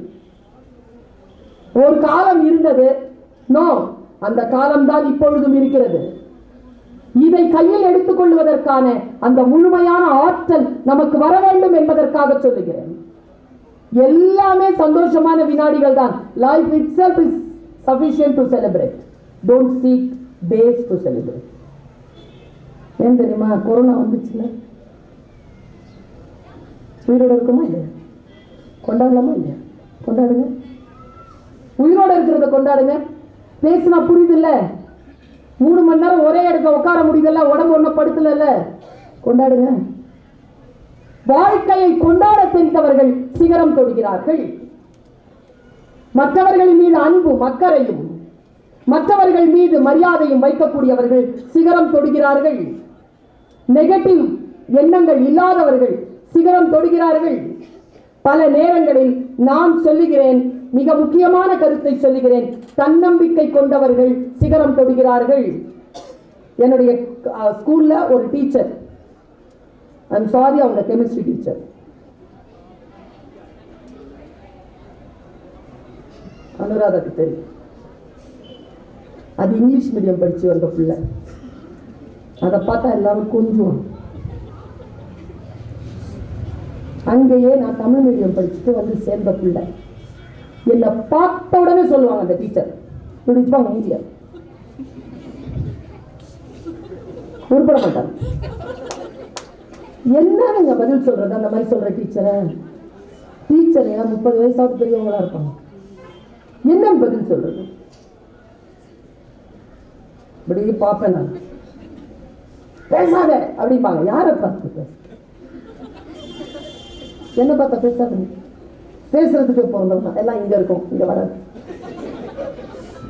Speaker 2: ஒரு காலம் இருந்தது, நோ, அந்த காலம்தான் இப்பொழுதும் இருக்கிறது. இதை கையில் எடுத்துக் கொள்வதற்கான அந்த முழுமையான ஆற்றல் நமக்கு வர வேண்டும் என்பதற்காக சொல்லுகிறேன். எல்லாமே சந்தோஷமான வினாடிகள் தான். Life itself is sufficient to celebrate. Don't seek days to celebrate. ஏன் தெரியுமா? கொரோனா வந்துச்சுல, உயிரோட இருக்குமா இல்லையா? கொண்டாடலாமா இல்லையா? கொண்டாடுங்க, உயிரோட இருக்கிறத கொண்டாடுங்க. பேசினா புரியுது இல்ல, 3 மணி நேரம் ஒரே இடத்துல உட்கார முடியுதுல்ல, உடம்பு ஒன்றும் படுத்தல, கொண்டாடுங்க. வாழ்க்கையை கொண்டாட தெரிந்தவர்கள் சிகரம் தொடுகிறார்கள். மற்றவர்கள் மீது அன்பும் அக்கறையும் மற்றவர்கள் மீது மரியாதையும் வைக்கக்கூடியவர்கள் சிகரம் தொடுகிறார்கள். நெகட்டிவ் எண்ணங்கள் இல்லாதவர்கள் சிகரம் தொடுகிறார்கள். பல நேரங்களில் நான் சொல்லுகிறேன், மிக முக்கியமான கருத்தை சொல்லுகிறேன், தன்னம்பிக்கை கொண்டவர்கள் சிகரம் தொடுகிறார்கள். என்னுடைய ஸ்கூல்ல ஒரு டீச்சர், ஐம் சாரி, அவங்க கெமிஸ்ட்ரி டீச்சர், அனுராதாக்கு தெரியும். அது இங்கிலீஷ் மீடியம் படிச்சு வந்த பிள்ளை. அதை பார்த்தா எல்லாரும் கொஞ்சம். அங்கேயே நான் தமிழ் மீடியம் படிச்சுட்டு வந்து சேர்ந்த பிள்ளை. என்னை பார்த்த உடனே சொல்லுவாங்க அந்த டீச்சர், பிடிப்பாங்க இந்தியா, உருப்பட மாட்டாங்க. என்ன நீங்க பதில் சொல்றது அந்த மாதிரி சொல்ற டீச்சரை? டீச்சர் ஏன் 30 வயசாவது பெரியவங்களா இருப்பாங்க, என்ன பதில் சொல்றது? இப்படி பார்ப்பேன் நான். பேசாத அப்படிப்பாங்க. யாரை பார்த்து பேச? என்ன பார்த்தா பேசாத? பேசுறதுக்கு போறோம் எல்லாம் இங்க இருக்கும், இங்க வராது,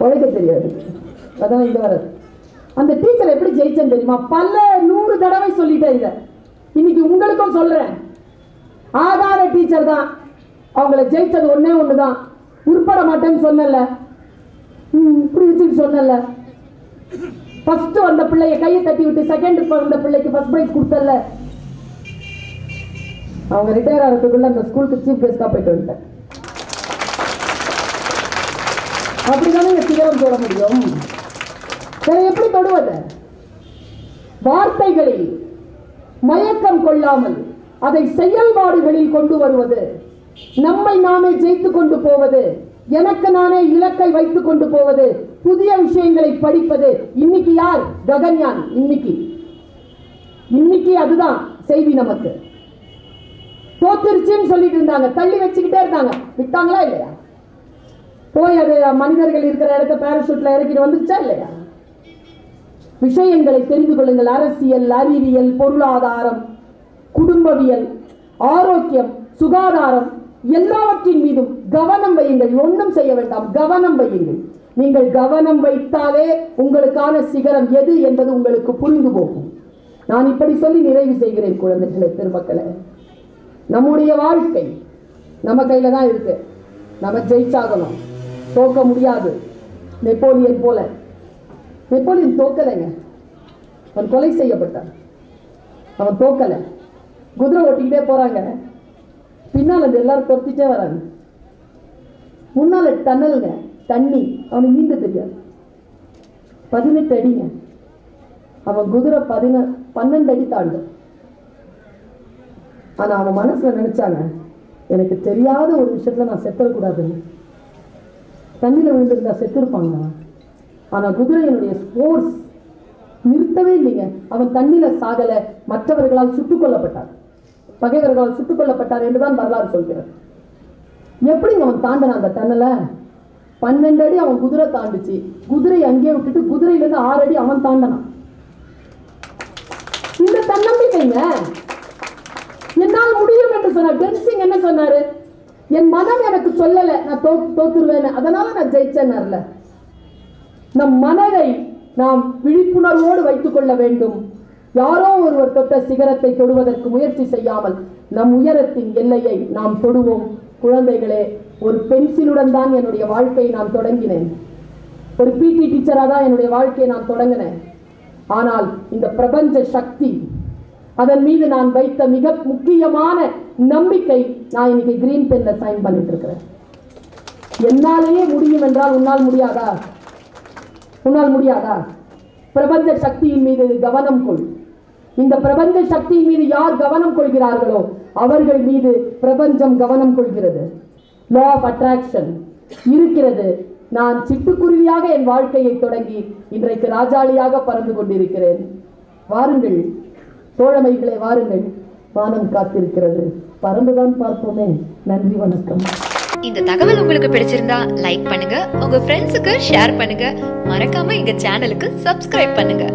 Speaker 2: உழைக்க தெரியாது, அதான் இங்க வராது. அந்த டீச்சர் எப்படி ஜெயிச்சேன்னு தெரியுமா? பல 100 தடவை சொல்லிட்டேன். இத இன்னைக்கு உங்களுக்கும் சொல்றேன். ஆகாத டீச்சர் தான். அவங்கள ஜெயிச்சது ஒண்ணே ஒண்ணுதான், உருப்பட மாட்டேன்னு சொன்னல, இப்படி வச்சுட்டு சொன்னல. ஃபர்ஸ்ட் வந்த பிள்ளைய கையை தட்டி விட்டு செகண்ட் வந்த பிள்ளைக்கு ஃபர்ஸ்ட் பிரைஸ் கொடுத்தல. அவங்க ரிட்டையர் ஆகிறதுக்குள்ள அந்த ஸ்கூலுக்கு சீஃப் கெஸ்டா போயிட்டு வந்துட்டேன். அப்படிதானே சிகரம் தொட முடியும். வேற எப்படி தொடுவது? வார்த்தைகளில் மயக்கம் கொள்ளாமல் அதை செயல்பாடுகளில் கொண்டு வருவது, நம்மை நாமே ஜெயித்து கொண்டு போவது, எனக்கு நானே இலக்கை வைத்துக் கொண்டு போவது, புதிய விஷயங்களை படிப்பது. இன்னைக்கு யார்? ககன்யான். இன்னைக்கு அதுதான் செய்தி. நமக்கு தோத்துருச்சுன்னு சொல்லிட்டு இருந்தாங்க, தள்ளி வச்சுக்கிட்டே இருந்தாங்க. விட்டாங்களா இல்லையா? போய் அது மனிதர்கள் இருக்கிற இடத்த பேராசூட்ல இறக்கிட்டு வந்துச்சா இல்லையா? விஷயங்களை தெரிந்து கொள்ளுங்கள். அரசியல், அறிவியல், பொருளாதாரம், குடும்பவியல், ஆரோக்கியம், சுகாதாரம், எல்லாவற்றின் மீதும் கவனம் வையுங்கள். ஒன்றும் செய்ய வேண்டாம், கவனம் வையுங்கள். நீங்கள் கவனம் வைத்தாலே உங்களுக்கான சிகரம் எது என்பது உங்களுக்கு புரிந்து போகும். நான் இப்படி சொல்லி நிறைவு செய்கிறேன். குழந்தைகளை, பெருமக்களை, நம்முடைய வாழ்க்கை நம்ம கையில தான் இருக்கு. நம்ம ஜெயிச்சாகணும், தோக்க முடியாது. நெப்போலியன் போல. நெப்போலியன் தோக்கலைங்க, அவன் கொலை செய்யப்பட்டான். அவன் தோக்கல. குதிரை ஓட்டிக்கிட்டே போறாங்க, பின்னால் அந்த எல்லாரும் துரத்திட்டே வராங்க. முன்னால டன்னலுங்க, தண்ணி, அவனுக்கு நீந்த தெரியாது. 18 அடிங்க, அவன் குதிரை 12 அடி தாண்டு. ஆனா அவன் மனசுல நினைச்சாங்க, எனக்கு தெரியாத ஒரு விஷயத்துல நான் செத்தக்கூடாதுன்னு. தண்ணியில விழுந்திருந்தா செத்துருப்பாங்க. ஆனா குதிரையினுடைய ஸ்போர்ட்ஸ் நிறுத்தவே இல்லைங்க. அவன் தண்ணியில சாகல, மற்றவர்களால் சுட்டுக் கொல்லப்பட்டார், பகைவர்களால் சுட்டுக் கொல்லப்பட்டார் என்றுதான் வரலாறு சொல்கிறார். எப்படிங்க அவன் தாண்டினான் அந்த டன்னல? 12 அடி அவன் குதிரை தாண்டுச்சு. குதிரை அங்கே விட்டுட்டு குதிரையிலிருந்து 6 அடி அவன் தாண்டனான். இந்த தன்னம்பிக்கைங்க. என்னால் முடியும் என்று சொன்னார். டென்சிங் என்ன சொன்னாரு? என் மனம் எனக்கு சொல்லல நான் தோத்துருவேன், அதனால நான் ஜெயிச்சேன்னார்ல. நம் மனதை நாம் விழிப்புணர்வோடு வைத்துக் கொள்ள வேண்டும். யாரோ ஒருவர் தொட்ட சிகரத்தை தொடுவதற்கு முயற்சி செய்யாமல் நம் உயரத்தின் எல்லையை நாம் தொடுவோம். குழந்தைகளே, ஒரு பென்சிலுடன் தான் என்னுடைய வாழ்க்கையை நான் தொடங்கினேன். ஒரு பிடி டீச்சராக தான் என்னுடைய வாழ்க்கையை நான் தொடங்கினேன். ஆனால் இந்த பிரபஞ்ச சக்தி, அதன் மீது நான் வைத்த மிக முக்கியமான நம்பிக்கை, நான் இன்னைக்கு கிரீன் பென்ல சைன் பண்ணிட்டு இருக்கிறேன். என்னாலேயே முடியும் என்றால் உன்னால் முடியாதா? உன்னால் முடியாதா? பிரபஞ்ச சக்தியின் மீது கவனம் கொள். இந்த பிரபஞ்ச சக்தியின் மீது யார் கவனம் கொள்கிறார்களோ அவர்கள் மீது பிரபஞ்சம் கவனம் கொள்கிறது. லா ஆஃப் அட்ராக்ஷன் இருக்கிறது. நான் சிட்டுக்குருவியாக என் வாழ்க்கையை தொடங்கி இன்றைக்கு ராஜாளியாக பறந்து கொண்டிருக்கிறேன். வாருங்கள் தோழமைகளே, வாருங்கள். வானம் காத்திருக்கிறது, பறந்துதான் பார்ப்போமே. நன்றி, வணக்கம்.
Speaker 3: இந்த தகவல் உங்களுக்கு பிடிச்சிருந்தா லைக் பண்ணுங்க, உங்க ஃப்ரெண்ட்ஸுக்கு ஷேர் பண்ணுங்க, மறக்காம எங்க சேனலுக்கு சப்ஸ்கிரைப் பண்ணுங்க.